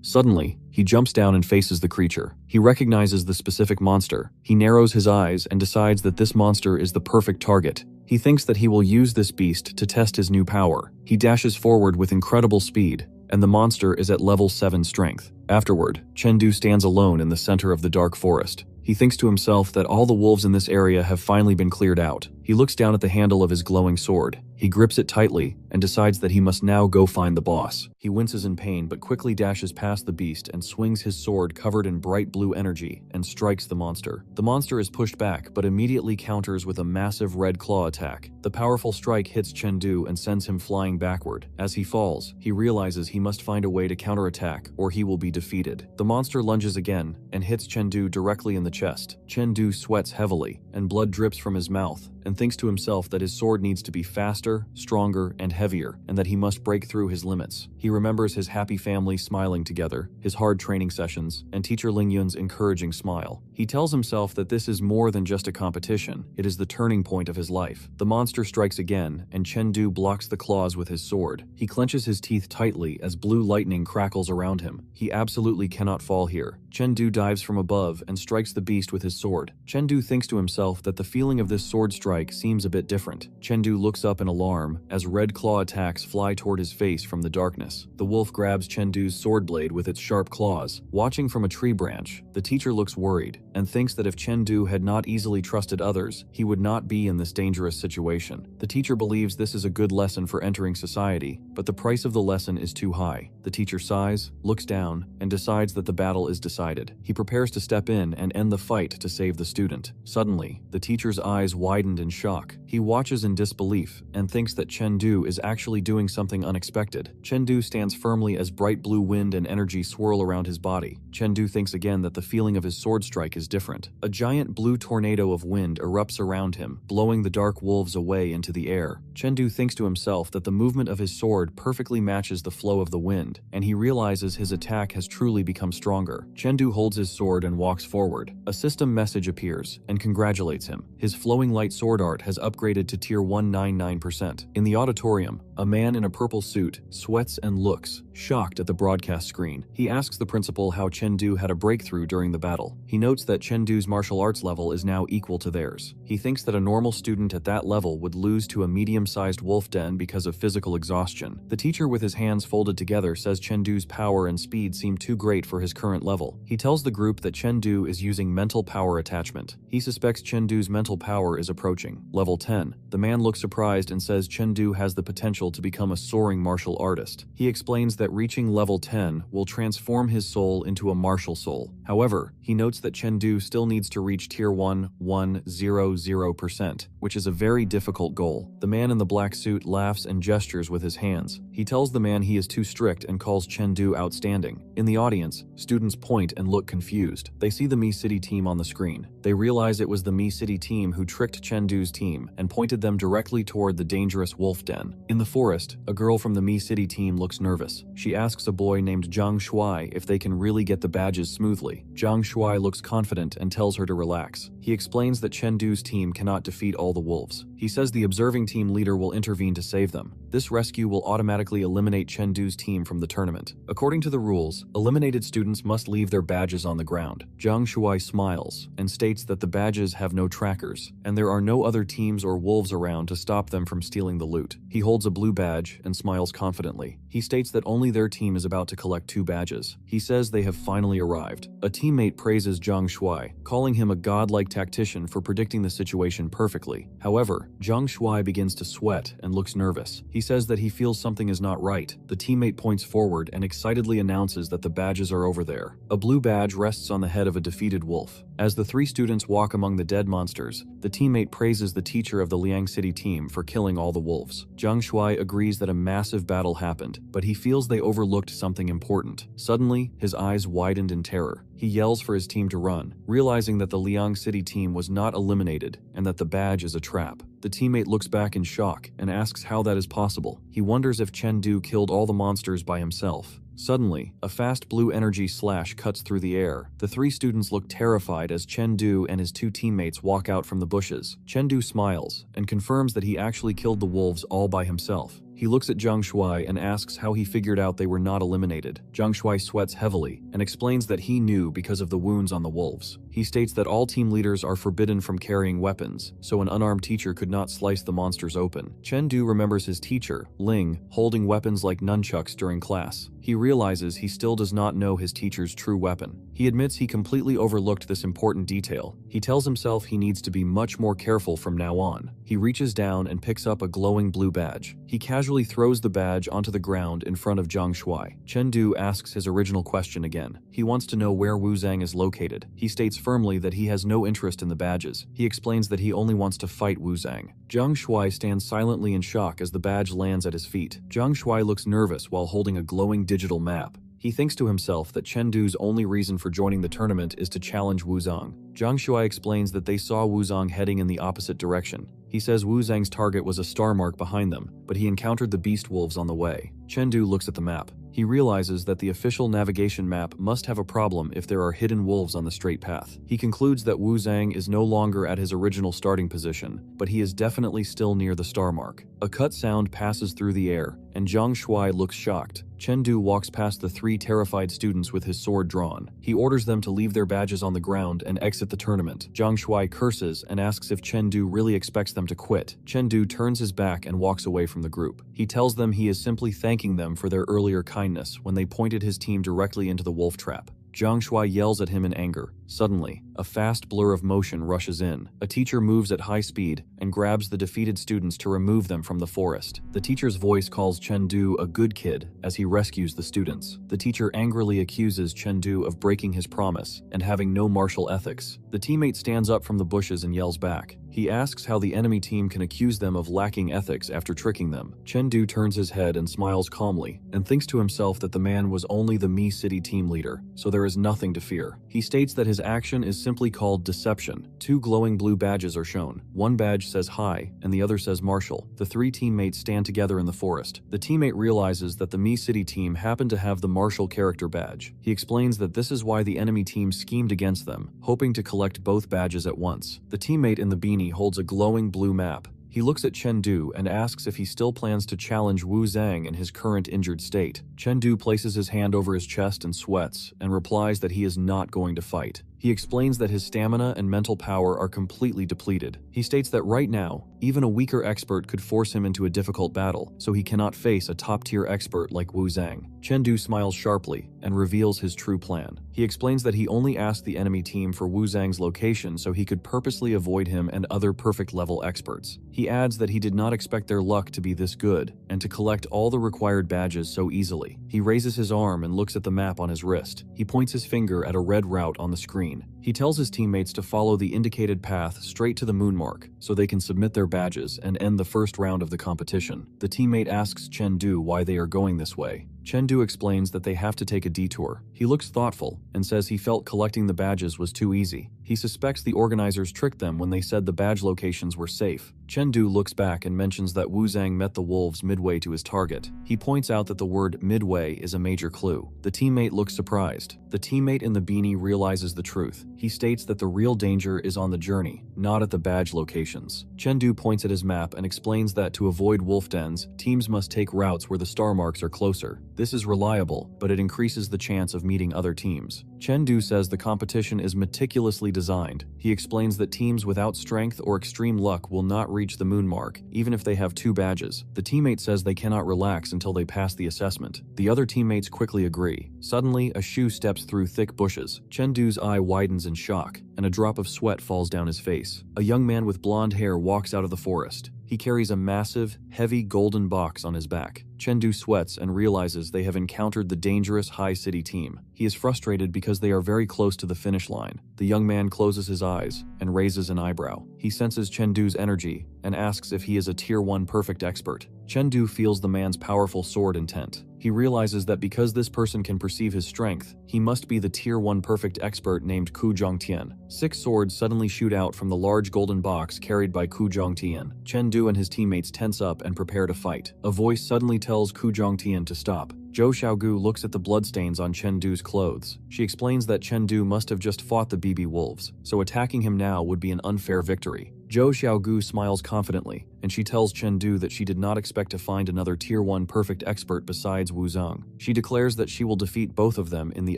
Suddenly, he jumps down and faces the creature. He recognizes the specific monster. He narrows his eyes and decides that this monster is the perfect target. He thinks that he will use this beast to test his new power. He dashes forward with incredible speed, and the monster is at level 7 strength. Afterward, Chengdu stands alone in the center of the dark forest. He thinks to himself that all the wolves in this area have finally been cleared out. He looks down at the handle of his glowing sword. He grips it tightly and decides that he must now go find the boss. He winces in pain but quickly dashes past the beast and swings his sword covered in bright blue energy and strikes the monster. The monster is pushed back but immediately counters with a massive red claw attack. The powerful strike hits Chengdu and sends him flying backward. As he falls, he realizes he must find a way to counterattack or he will be defeated. The monster lunges again and hits Chengdu directly in the chest. Chengdu sweats heavily and blood drips from his mouth and thinks to himself that his sword needs to be faster, stronger, and heavier, and that he must break through his limits. He remembers his happy family smiling together, his hard training sessions, and teacher Lingyun's encouraging smile. He tells himself that this is more than just a competition, it is the turning point of his life. The monster strikes again, and Chengdu blocks the claws with his sword. He clenches his teeth tightly as blue lightning crackles around him. He absolutely cannot fall here. Chengdu dives from above and strikes the beast with his sword. Chengdu thinks to himself that the feeling of this sword strike seems a bit different. Chengdu looks up in alarm as red claw attacks fly toward his face from the darkness. The wolf grabs Chengdu's sword blade with its sharp claws. Watching from a tree branch, the teacher looks worried and thinks that if Chengdu had not easily trusted others, he would not be in this dangerous situation. The teacher believes this is a good lesson for entering society, but the price of the lesson is too high. The teacher sighs, looks down, and decides that the battle is decided. He prepares to step in and end the fight to save the student. Suddenly, the teacher's eyes widened in shock. He watches in disbelief and thinks that Chengdu is actually doing something unexpected. Chengdu stands firmly as bright blue wind and energy swirl around his body. Chengdu thinks again that the feeling of his sword strike is different. A giant blue tornado of wind erupts around him, blowing the dark wolves away into the air. Chengdu thinks to himself that the movement of his sword perfectly matches the flow of the wind, and he realizes his attack has truly become stronger. Chengdu holds his sword and walks forward. A system message appears and congratulates him. His flowing light sword art has upgraded to tier 199%. In the auditorium, a man in a purple suit sweats and looks shocked at the broadcast screen. He asks the principal how Chengdu had a breakthrough during the battle. He notes that Chengdu's martial arts level is now equal to theirs. He thinks that a normal student at that level would lose to a medium-sized wolf den because of physical exhaustion. The teacher with his hands folded together says Chengdu's power and speed seem too great for his current level. He tells the group that Chengdu is using mental power attachment. He suspects Chengdu's mental power is approaching level 10. The man looks surprised and says Chengdu has the potential to become a soaring martial artist. He explains that reaching level 10 will transform his soul into a martial soul. However, he notes that Chengdu still needs to reach tier 1,100%, which is a very difficult goal. The man in the black suit laughs and gestures with his hands. He tells the man he is too strict and calls Chengdu outstanding. In the audience, students point and look confused. They see the Mi City team on the screen. They realize it was the Mi City team who tricked Chengdu's team and pointed them directly toward the dangerous wolf den. In the forest, a girl from the Mi City team looks nervous. She asks a boy named Zhang Shuai if they can really get the badges smoothly. Zhang Shuai looks confident and tells her to relax. He explains that Chengdu's team cannot defeat all the wolves. He says the observing team leader will intervene to save them. This rescue will automatically eliminate Chengdu's team from the tournament. According to the rules, eliminated students must leave their badges on the ground. Zhang Shuai smiles and states that the badges have no trackers, and there are no other teams or wolves around to stop them from stealing the loot. He holds a blue badge and smiles confidently. He states that only their team is about to collect 2 badges. He says they have finally arrived. A teammate praises Zhang Shuai, calling him a godlike tactician for predicting the situation perfectly. However, Zhang Shuai begins to sweat and looks nervous. He says that he feels something is not right. The teammate points forward and excitedly announces that the badges are over there. A blue badge rests on the head of a defeated wolf. As the 3 students walk among the dead monsters, the teammate praises the teacher of the Liang City team for killing all the wolves. Zhang Shuai agrees that a massive battle happened, but he feels they overlooked something important. Suddenly, his eyes widened in terror. He yells for his team to run, realizing that the Liang City team was not eliminated and that the badge is a trap. The teammate looks back in shock and asks how that is possible. He wonders if Chengdu killed all the monsters by himself. Suddenly, a fast blue energy slash cuts through the air. The three students look terrified as Chengdu and his two teammates walk out from the bushes. Chengdu smiles and confirms that he actually killed the wolves all by himself. He looks at Zhang Shuai and asks how he figured out they were not eliminated. Zhang Shuai sweats heavily and explains that he knew because of the wounds on the wolves. He states that all team leaders are forbidden from carrying weapons, so an unarmed teacher could not slice the monsters open. Chengdu remembers his teacher, Ling, holding weapons like nunchucks during class. He realizes he still does not know his teacher's true weapon. He admits he completely overlooked this important detail. He tells himself he needs to be much more careful from now on. He reaches down and picks up a glowing blue badge. He casually throws the badge onto the ground in front of Zhang Shuai. Chengdu asks his original question again. He wants to know where Wu Zhang is located. He states firmly that he has no interest in the badges. He explains that he only wants to fight Wu Zhang. Zhang Shuai stands silently in shock as the badge lands at his feet. Zhang Shuai looks nervous while holding a glowing digital map. He thinks to himself that Chengdu's only reason for joining the tournament is to challenge Wu Zhang. Zhang Shuai explains that they saw Wu Zhang heading in the opposite direction. He says Wu Zhang's target was a star mark behind them, but he encountered the beast wolves on the way. Chengdu looks at the map. He realizes that the official navigation map must have a problem if there are hidden wolves on the straight path. He concludes that Wu Zhang is no longer at his original starting position, but he is definitely still near the star mark. A cut sound passes through the air, and Zhang Shuai looks shocked. Chengdu walks past the three terrified students with his sword drawn. He orders them to leave their badges on the ground and exit the tournament. Zhang Shuai curses and asks if Chengdu really expects them to quit. Chengdu turns his back and walks away from the group. He tells them he is simply thanking them for their earlier kindness when they pointed his team directly into the wolf trap. Zhang Shuai yells at him in anger. Suddenly, a fast blur of motion rushes in. A teacher moves at high speed and grabs the defeated students to remove them from the forest. The teacher's voice calls Chengdu a good kid as he rescues the students. The teacher angrily accuses Chengdu of breaking his promise and having no martial ethics. The teammate stands up from the bushes and yells back. He asks how the enemy team can accuse them of lacking ethics after tricking them. Chengdu turns his head and smiles calmly and thinks to himself that the man was only the Mi City team leader, so there is nothing to fear. He states that his action is simply called deception. Two glowing blue badges are shown. One badge says hi and the other says Marshall. The three teammates stand together in the forest. The teammate realizes that the Mi City team happened to have the Marshall character badge. He explains that this is why the enemy team schemed against them, hoping to collect both badges at once. The teammate in the beanie holds a glowing blue map. He looks at Chengdu and asks if he still plans to challenge Wu Zhang in his current injured state. Chengdu places his hand over his chest and sweats and replies that he is not going to fight. He explains that his stamina and mental power are completely depleted. He states that right now, even a weaker expert could force him into a difficult battle, so he cannot face a top-tier expert like Wu Zhang. Chengdu smiles sharply and reveals his true plan. He explains that he only asked the enemy team for Wu Zhang's location so he could purposely avoid him and other perfect-level experts. He adds that he did not expect their luck to be this good and to collect all the required badges so easily. He raises his arm and looks at the map on his wrist. He points his finger at a red route on the screen. He tells his teammates to follow the indicated path straight to the moon mark so they can submit their badges and end the first round of the competition. The teammate asks Chengdu why they are going this way. Chengdu explains that they have to take a detour. He looks thoughtful and says he felt collecting the badges was too easy. He suspects the organizers tricked them when they said the badge locations were safe. Chengdu looks back and mentions that Wu Zhang met the wolves midway to his target. He points out that the word midway is a major clue. The teammate looks surprised. The teammate in the beanie realizes the truth. He states that the real danger is on the journey, not at the badge locations. Chengdu points at his map and explains that to avoid wolf dens, teams must take routes where the star marks are closer. This is reliable, but it increases the chance of meeting other teams. Chengdu says the competition is meticulously designed. He explains that teams without strength or extreme luck will not reach the moon mark, even if they have 2 badges. The teammate says they cannot relax until they pass the assessment. The other teammates quickly agree. Suddenly, a shoe steps through thick bushes. Chengdu's eye widens in shock, and a drop of sweat falls down his face. A young man with blonde hair walks out of the forest. He carries a massive, heavy golden box on his back. Chengdu sweats and realizes they have encountered the dangerous High City team. He is frustrated because they are very close to the finish line. The young man closes his eyes and raises an eyebrow. He senses Chengdu's energy and asks if he is a Tier 1 perfect expert. Chengdu feels the man's powerful sword intent. He realizes that because this person can perceive his strength, he must be the Tier 1 perfect expert named Ku Zhongtian. 6 swords suddenly shoot out from the large golden box carried by Ku Zhongtian. Chengdu and his teammates tense up and prepare to fight. A voice suddenly tells Ku Zhongtian to stop. Zhou Xiaogu looks at the bloodstains on Chengdu's clothes. She explains that Chengdu must have just fought the BB wolves, so attacking him now would be an unfair victory. Zhou Xiaogu smiles confidently, and she tells Chengdu that she did not expect to find another Tier 1 perfect expert besides Wu Zheng. She declares that she will defeat both of them in the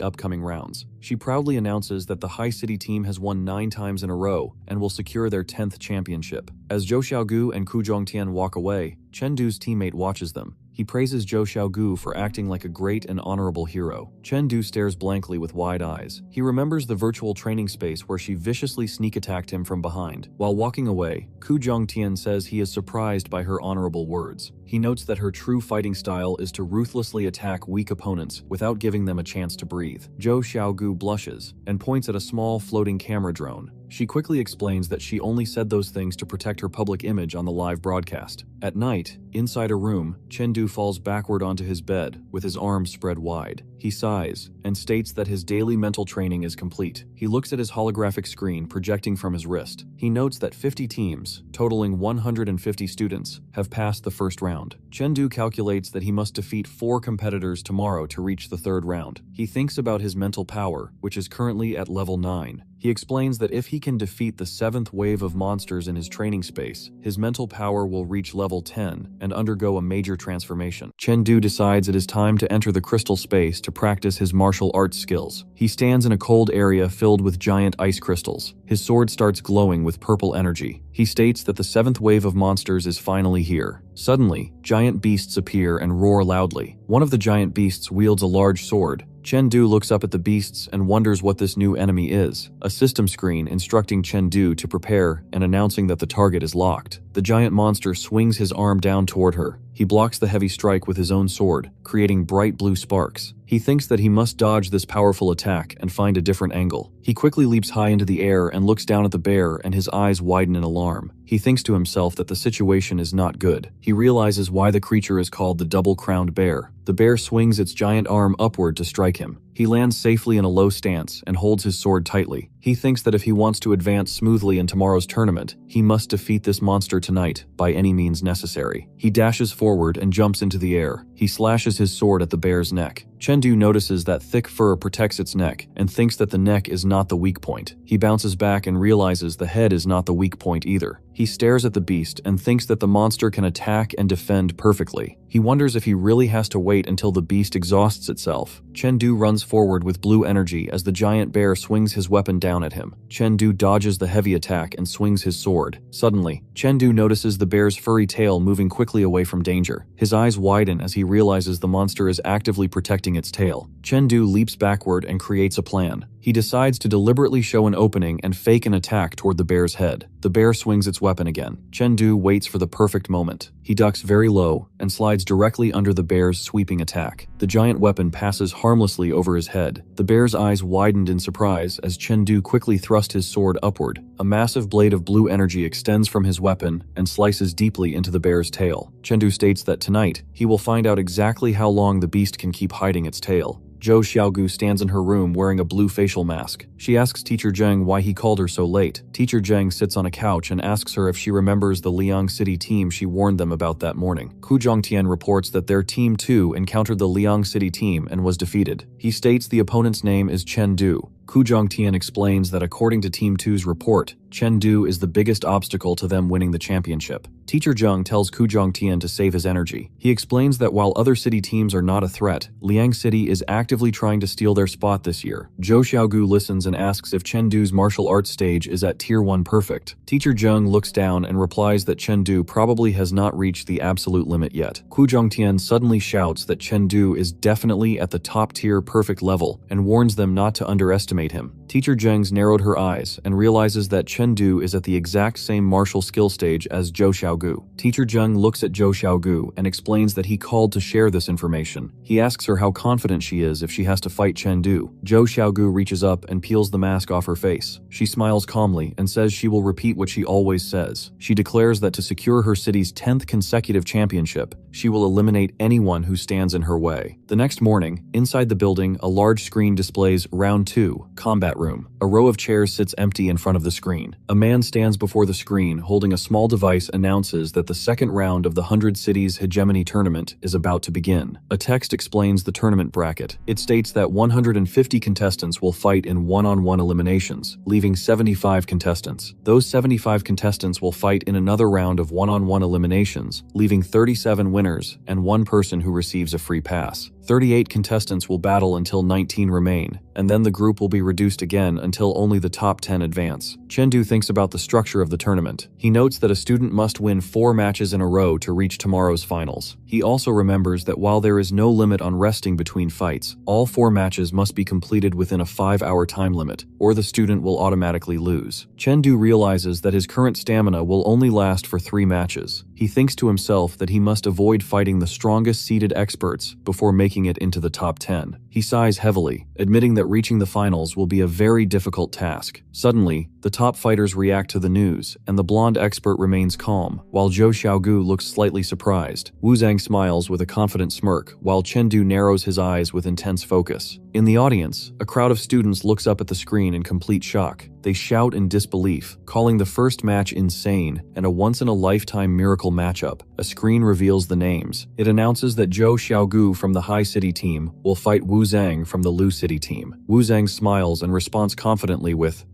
upcoming rounds. She proudly announces that the High City team has won 9 times in a row and will secure their 10th championship. As Zhou Xiaogu and Ku Zhongtian walk away, Chengdu's teammate watches them. He praises Zhou Xiaogu for acting like a great and honorable hero. Chengdu stares blankly with wide eyes. He remembers the virtual training space where she viciously sneak-attacked him from behind. While walking away, Ku Zhongtian says he is surprised by her honorable words. He notes that her true fighting style is to ruthlessly attack weak opponents without giving them a chance to breathe. Zhou Xiaogu blushes and points at a small floating camera drone. She quickly explains that she only said those things to protect her public image on the live broadcast. At night, inside a room, Chengdu falls backward onto his bed with his arms spread wide. He sighs and states that his daily mental training is complete. He looks at his holographic screen projecting from his wrist. He notes that 50 teams, totaling 150 students, have passed the first round. Chengdu calculates that he must defeat 4 competitors tomorrow to reach the 3rd round. He thinks about his mental power, which is currently at level 9. He explains that if he can defeat the 7th wave of monsters in his training space, his mental power will reach level 10 and undergo a major transformation. Chengdu decides it is time to enter the crystal space to practice his martial arts skills. He stands in a cold area filled with giant ice crystals. His sword starts glowing with purple energy. He states that the 7th wave of monsters is finally here. Suddenly, giant beasts appear and roar loudly. One of the giant beasts wields a large sword. Chengdu looks up at the beasts and wonders what this new enemy is. A system screen instructing Chengdu to prepare and announcing that the target is locked. The giant monster swings his arm down toward her. He blocks the heavy strike with his own sword, creating bright blue sparks. He thinks that he must dodge this powerful attack and find a different angle. He quickly leaps high into the air and looks down at the bear, and his eyes widen in alarm. He thinks to himself that the situation is not good. He realizes why the creature is called the double-crowned bear. The bear swings its giant arm upward to strike him. He lands safely in a low stance and holds his sword tightly. He thinks that if he wants to advance smoothly in tomorrow's tournament, he must defeat this monster tonight by any means necessary. He dashes forward and jumps into the air. He slashes his sword at the bear's neck. Chengdu notices that thick fur protects its neck and thinks that the neck is not the weak point. He bounces back and realizes the head is not the weak point either. He stares at the beast and thinks that the monster can attack and defend perfectly. He wonders if he really has to wait until the beast exhausts itself. Chengdu runs forward with blue energy as the giant bear swings his weapon down at him. Chengdu dodges the heavy attack and swings his sword. Suddenly, Chengdu notices the bear's furry tail moving quickly away from danger. His eyes widen as he realizes the monster is actively protecting its tail. Chengdu leaps backward and creates a plan. He decides to deliberately show an opening and fake an attack toward the bear's head. The bear swings its weapon again. Chengdu waits for the perfect moment. He ducks very low and slides directly under the bear's sweeping attack. The giant weapon passes harmlessly over his head. The bear's eyes widened in surprise as Chengdu quickly thrust his sword upward. A massive blade of blue energy extends from his weapon and slices deeply into the bear's tail. Chengdu states that tonight, he will find out exactly how long the beast can keep hiding its tail. Zhou Xiaogu stands in her room wearing a blue facial mask. She asks Teacher Zheng why he called her so late. Teacher Zheng sits on a couch and asks her if she remembers the Liang City team she warned them about that morning. Ku Zhongtian reports that their Team 2 encountered the Liang City team and was defeated. He states the opponent's name is Chengdu. Ku Zhongtian explains that according to Team 2's report, Chengdu is the biggest obstacle to them winning the championship. Teacher Zheng tells Ku Zhongtian to save his energy. He explains that while other city teams are not a threat, Liang City is actively trying to steal their spot this year. Zhou Xiaogu listens and asks if Chengdu's martial arts stage is at Tier 1 perfect. Teacher Zheng looks down and replies that Chengdu probably has not reached the absolute limit yet. Ku Zhongtian suddenly shouts that Chengdu is definitely at the top tier perfect level and warns them not to underestimate underestimate him. Teacher Zheng's narrowed her eyes and realizes that Chen Du is at the exact same martial skill stage as Zhou Xiaogu. Teacher Zheng looks at Zhou Xiaogu and explains that he called to share this information. He asks her how confident she is if she has to fight Chen Du. Zhou Xiaogu reaches up and peels the mask off her face. She smiles calmly and says she will repeat what she always says. She declares that to secure her city's 10th consecutive championship, she will eliminate anyone who stands in her way. The next morning, inside the building, a large screen displays Round 2, Combat Room. A row of chairs sits empty in front of the screen. A man stands before the screen holding a small device announces that the second round of the 100 Cities Hegemony Tournament is about to begin. A text explains the tournament bracket. It states that 150 contestants will fight in one-on-one eliminations, leaving 75 contestants. Those 75 contestants will fight in another round of one-on-one eliminations, leaving 37 winners and one person who receives a free pass. 38 contestants will battle until 19 remain, and then the group will be reduced again until only the top 10 advance. Chen Du thinks about the structure of the tournament. He notes that a student must win 4 matches in a row to reach tomorrow's finals. He also remembers that while there is no limit on resting between fights, all 4 matches must be completed within a 5-hour time limit, or the student will automatically lose. Chen Du realizes that his current stamina will only last for 3 matches. He thinks to himself that he must avoid fighting the strongest seeded experts before making it into the top 10. He sighs heavily, admitting that reaching the finals will be a very difficult task. Suddenly, the top fighters react to the news, and the blonde expert remains calm, while Zhou Xiaogu looks slightly surprised. Wu Zhang smiles with a confident smirk, while Chen Du narrows his eyes with intense focus. In the audience, a crowd of students looks up at the screen in complete shock. They shout in disbelief, calling the first match insane and a once-in-a-lifetime miracle matchup. A screen reveals the names. It announces that Zhou Xiaogu from the High City team will fight Wu Zhang from the Lu City team. Wu Zhang smiles and responds confidently with,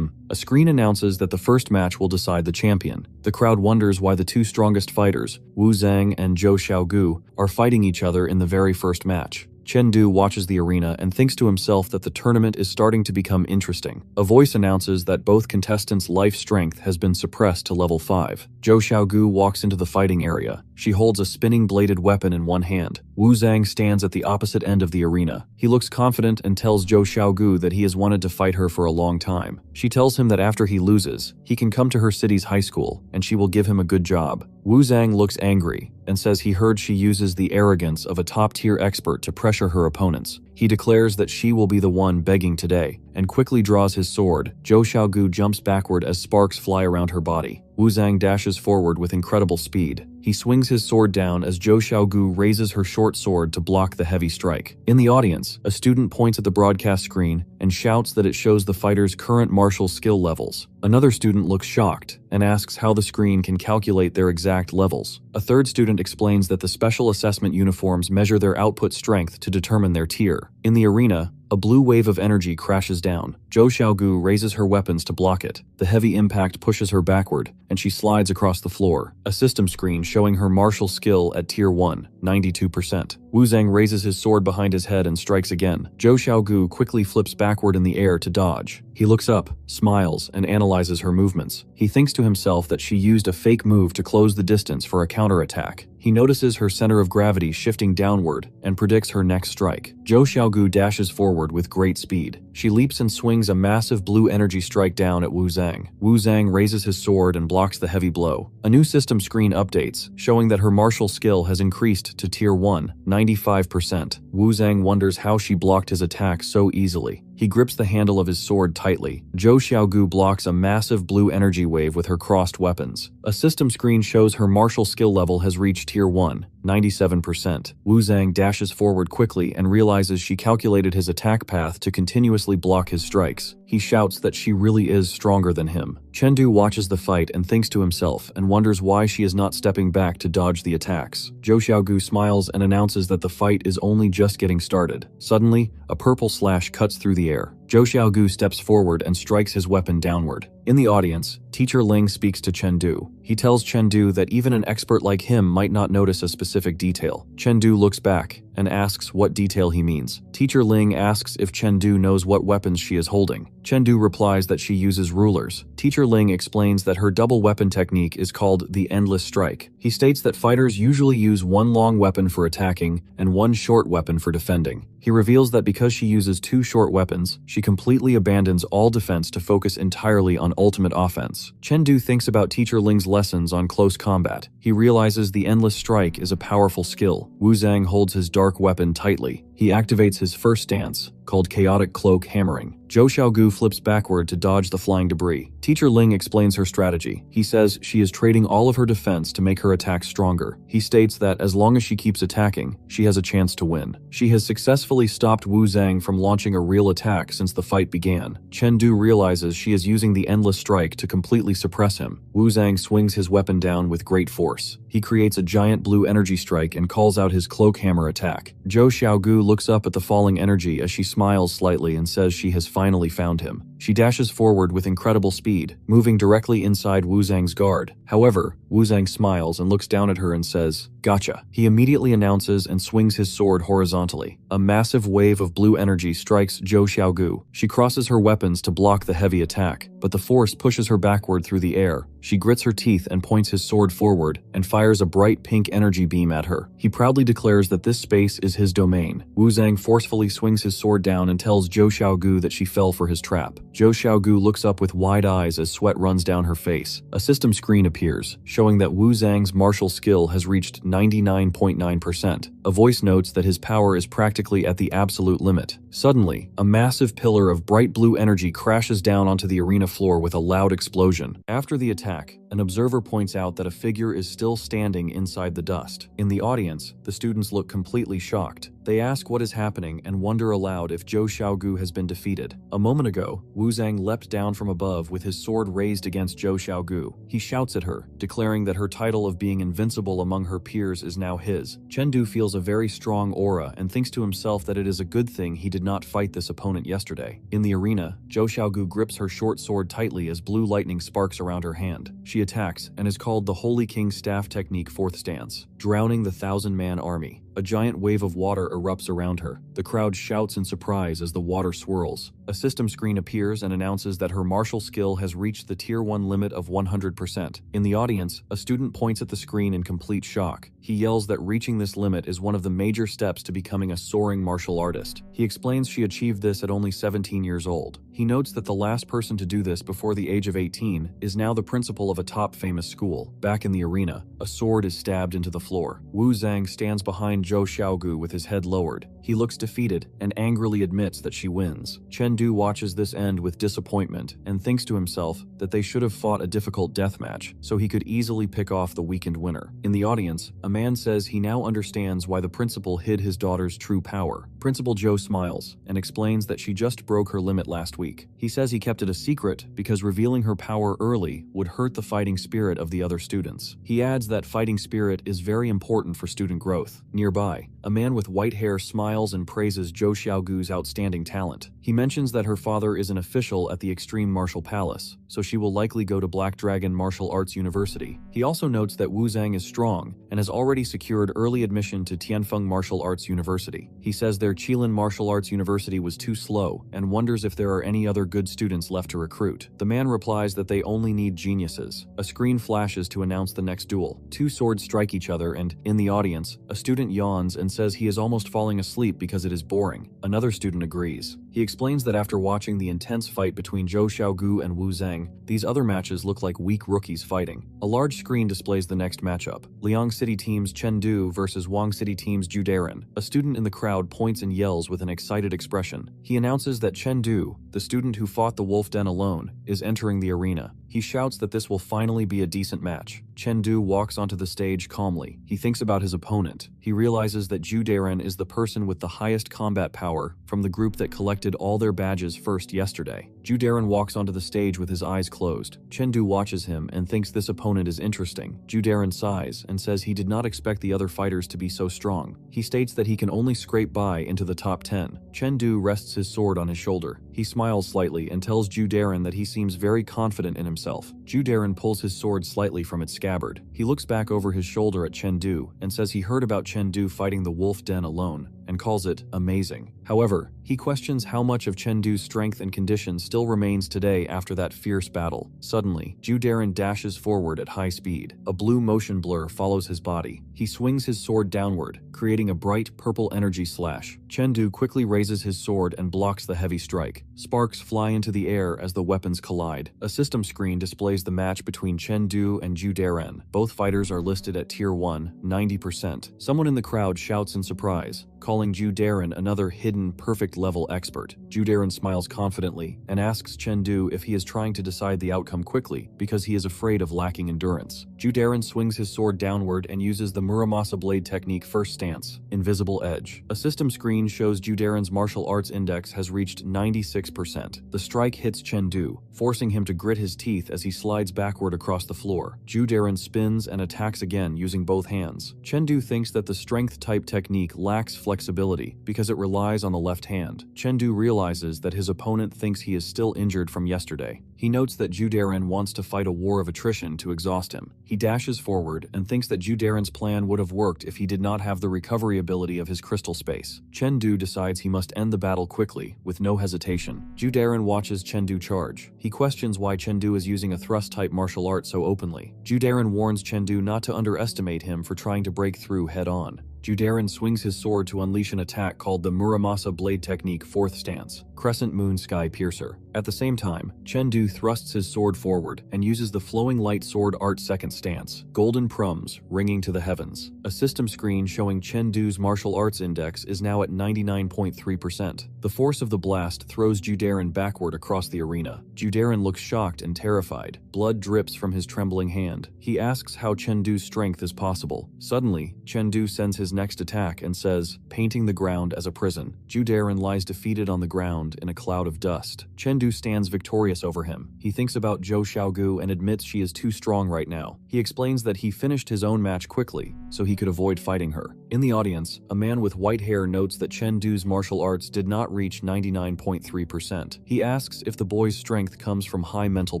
A screen announces that the first match will decide the champion. The crowd wonders why the 2 strongest fighters, Wu Zhang and Zhou Xiaogu, are fighting each other in the very first match. Chen Du watches the arena and thinks to himself that the tournament is starting to become interesting. A voice announces that both contestants' life strength has been suppressed to level 5. Zhou Xiaogu walks into the fighting area. She holds a spinning bladed weapon in one hand. Wu Zhang stands at the opposite end of the arena. He looks confident and tells Zhou Xiaogu that he has wanted to fight her for a long time. She tells him that after he loses, he can come to her city's high school and she will give him a good job. Wu Zhang looks angry and says he heard she uses the arrogance of a top-tier expert to pressure her opponents. He declares that she will be the one begging today, and quickly draws his sword. Zhou Xiaogu jumps backward as sparks fly around her body. Wu Zhang dashes forward with incredible speed. He swings his sword down as Zhou Xiaogu raises her short sword to block the heavy strike. In the audience, a student points at the broadcast screen and shouts that it shows the fighter's current martial skill levels. Another student looks shocked and asks how the screen can calculate their exact levels. A third student explains that the special assessment uniforms measure their output strength to determine their tier. In the arena, a blue wave of energy crashes down. Zhou Xiaogu raises her weapons to block it. The heavy impact pushes her backward, and she slides across the floor. A system screen showing her martial skill at Tier 1, 92%. Wu Zhang raises his sword behind his head and strikes again. Zhou Xiaogu quickly flips backward in the air to dodge. He looks up, smiles, and analyzes her movements. He thinks to himself that she used a fake move to close the distance for a counterattack. He notices her center of gravity shifting downward and predicts her next strike. Zhou Xiaogu dashes forward with great speed. She leaps and swings a massive blue energy strike down at Wu Zhang. Wu Zhang raises his sword and blocks the heavy blow. A new system screen updates, showing that her martial skill has increased to Tier 1, 95%. Wu Zhang wonders how she blocked his attack so easily. He grips the handle of his sword tightly. Zhou Xiaogu blocks a massive blue energy wave with her crossed weapons. A system screen shows her martial skill level has reached Tier 1, 97%. Wu Zhang dashes forward quickly and realizes she calculated his attack path to continuously block his strikes. He shouts that she really is stronger than him. Chen Du watches the fight and thinks to himself and wonders why she is not stepping back to dodge the attacks. Zhou Xiaogu smiles and announces that the fight is only just getting started. Suddenly, a purple slash cuts through the air. Zhou Xiaogu steps forward and strikes his weapon downward. In the audience, Teacher Ling speaks to Chen Du. He tells Chen Du that even an expert like him might not notice a specific detail. Chen Du looks back and asks what detail he means. Teacher Ling asks if Chengdu knows what weapons she is holding. Chengdu replies that she uses rulers. Teacher Ling explains that her double weapon technique is called the Endless Strike. He states that fighters usually use one long weapon for attacking and one short weapon for defending. He reveals that because she uses two short weapons, she completely abandons all defense to focus entirely on ultimate offense. Chengdu thinks about Teacher Ling's lessons on close combat. He realizes the Endless Strike is a powerful skill. Wu Zhang holds his dark weapon tightly. He activates his first stance, called Chaotic Cloak Hammering. Zhou Xiaogu flips backward to dodge the flying debris. Teacher Ling explains her strategy. He says she is trading all of her defense to make her attack stronger. He states that as long as she keeps attacking, she has a chance to win. She has successfully stopped Wu Zhang from launching a real attack since the fight began. Chengdu realizes she is using the Endless Strike to completely suppress him. Wu Zhang swings his weapon down with great force. He creates a giant blue energy strike and calls out his cloak hammer attack. Zhou Xiaogu looks up at the falling energy as she smiles slightly and says she has finally found him. She dashes forward with incredible speed, moving directly inside Wu Zhang's guard. However, Wu Zhang smiles and looks down at her and says, "Gotcha." He immediately announces and swings his sword horizontally. A massive wave of blue energy strikes Zhou Xiaogu. She crosses her weapons to block the heavy attack, but the force pushes her backward through the air. She grits her teeth and points his sword forward and fires a bright pink energy beam at her. He proudly declares that this space is his domain. Wu Zhang forcefully swings his sword down and tells Zhou Xiaogu that she fell for his trap. Zhou Xiaogu looks up with wide eyes as sweat runs down her face. A system screen appears, showing that Wu Zhang's martial skill has reached 99.9%. A voice notes that his power is practically at the absolute limit. Suddenly, a massive pillar of bright blue energy crashes down onto the arena floor with a loud explosion. After the attack, an observer points out that a figure is still standing inside the dust. In the audience, the students look completely shocked. They ask what is happening and wonder aloud if Zhou Xiaogu has been defeated. A moment ago, Wu Zhang leapt down from above with his sword raised against Zhou Xiaogu. He shouts at her, declaring that her title of being invincible among her peers is now his. Chengdu feels a very strong aura and thinks to himself that it is a good thing he did not fight this opponent yesterday. In the arena, Zhou Xiaogu grips her short sword tightly as blue lightning sparks around her hand. She attacks and is called the Holy King's Staff Technique 4th Stance, drowning the 1,000-man army. A giant wave of water erupts around her. The crowd shouts in surprise as the water swirls. A system screen appears and announces that her martial skill has reached the Tier 1 limit of 100%. In the audience, a student points at the screen in complete shock. He yells that reaching this limit is one of the major steps to becoming a soaring martial artist. He explains she achieved this at only 17 years old. He notes that the last person to do this before the age of 18 is now the principal of a top famous school. Back in the arena, a sword is stabbed into the floor. Wu Zhang stands behind Zhou Xiaogu with his head lowered. He looks defeated and angrily admits that she wins. Chengdu watches this end with disappointment and thinks to himself that they should have fought a difficult death match so he could easily pick off the weakened winner. In the audience, a man says he now understands why the principal hid his daughter's true power. Principal Zhou smiles and explains that she just broke her limit last week. He says he kept it a secret because revealing her power early would hurt the fighting spirit of the other students. He adds that fighting spirit is very important for student growth. Nearby, a man with white hair smiles and praises Zhou Xiaogu's outstanding talent. He mentions that her father is an official at the Extreme Martial Palace, so she will likely go to Black Dragon Martial Arts University. He also notes that Wu Zhang is strong and has already secured early admission to Tianfeng Martial Arts University. He says their Qilin Martial Arts University was too slow and wonders if there are any other good students left to recruit. The man replies that they only need geniuses. A screen flashes to announce the next duel. Two swords strike each other and, in the audience, a student yawns and says he is almost falling asleep because it is boring. Another student agrees. He explains that after watching the intense fight between Zhou Xiaogu and Wu Zhang, these other matches look like weak rookies fighting. A large screen displays the next matchup. Liang City Team's Chengdu versus Wang City Team's Judaran. A student in the crowd points and yells with an excited expression. He announces that Chengdu, the student who fought the wolf den alone, is entering the arena. He shouts that this will finally be a decent match. Chengdu walks onto the stage calmly. He thinks about his opponent. He realizes that Judaran is the person with the highest combat power from the group that collected all their badges first yesterday. Judaran walks onto the stage with his eyes closed. Chengdu watches him and thinks this opponent is interesting. Judaran sighs and says he did not expect the other fighters to be so strong. He states that he can only scrape by into the top 10. Chengdu rests his sword on his shoulder. He smiles slightly and tells Judaran that he seems very confident in himself. himself. Ju Darren pulls his sword slightly from its scabbard. He looks back over his shoulder at Chengdu and says he heard about Chengdu fighting the wolf den alone and calls it amazing. However, he questions how much of Chengdu's strength and condition still remains today after that fierce battle. Suddenly, Ju Darren dashes forward at high speed. A blue motion blur follows his body. He swings his sword downward, creating a bright purple energy slash. Chengdu quickly raises his sword and blocks the heavy strike. Sparks fly into the air as the weapons collide. A system screen displays the match between Chengdu and Ju Darren. Both fighters are listed at Tier 1, 90%. Someone in the crowd shouts in surprise, calling Ju Darren another hidden perfect level expert. Ju Darren smiles confidently and asks Chengdu if he is trying to decide the outcome quickly because he is afraid of lacking endurance. Ju Darren swings his sword downward and uses the Muramasa blade technique first stance, invisible edge. A system screen shows Ju Darren's martial arts index has reached 96%. The strike hits Chengdu, forcing him to grit his teeth as he slides backward across the floor. Ju Darren spins and attacks again using both hands. Chengdu thinks that the strength type technique lacks flexibility because it relies on the left hand. Chengdu realizes that his opponent thinks he is still injured from yesterday. He notes that Ju Darren wants to fight a war of attrition to exhaust him. He dashes forward and thinks that Ju Darren's plan would have worked if he did not have the recovery ability of his crystal space. Chengdu decides he must end the battle quickly, with no hesitation. Ju Darren watches Chengdu charge. He questions why Chengdu is using a thrust-type martial art so openly. Ju Darren warns Chengdu not to underestimate him for trying to break through head-on. Ju Darren swings his sword to unleash an attack called the Muramasa blade technique 4th stance, Crescent Moon Sky Piercer. At the same time, Chengdu thrusts his sword forward and uses the flowing light sword art 2nd stance, Golden Prums ringing to the heavens. A system screen showing Chengdu's martial arts index is now at 99.3%. The force of the blast throws Ju Darren backward across the arena. Ju Darren looks shocked and terrified. Blood drips from his trembling hand. He asks how Chengdu's strength is possible. Suddenly, Chengdu sends his next attack and says, painting the ground as a prison. Ju Darren lies defeated on the ground in a cloud of dust. Chengdu stands victorious over him. He thinks about Zhou Xiaogu and admits she is too strong right now. He explains that he finished his own match quickly, so he could avoid fighting her. In the audience, a man with white hair notes that Chengdu's martial arts did not reach 99.3%. He asks if the boy's strength comes from high mental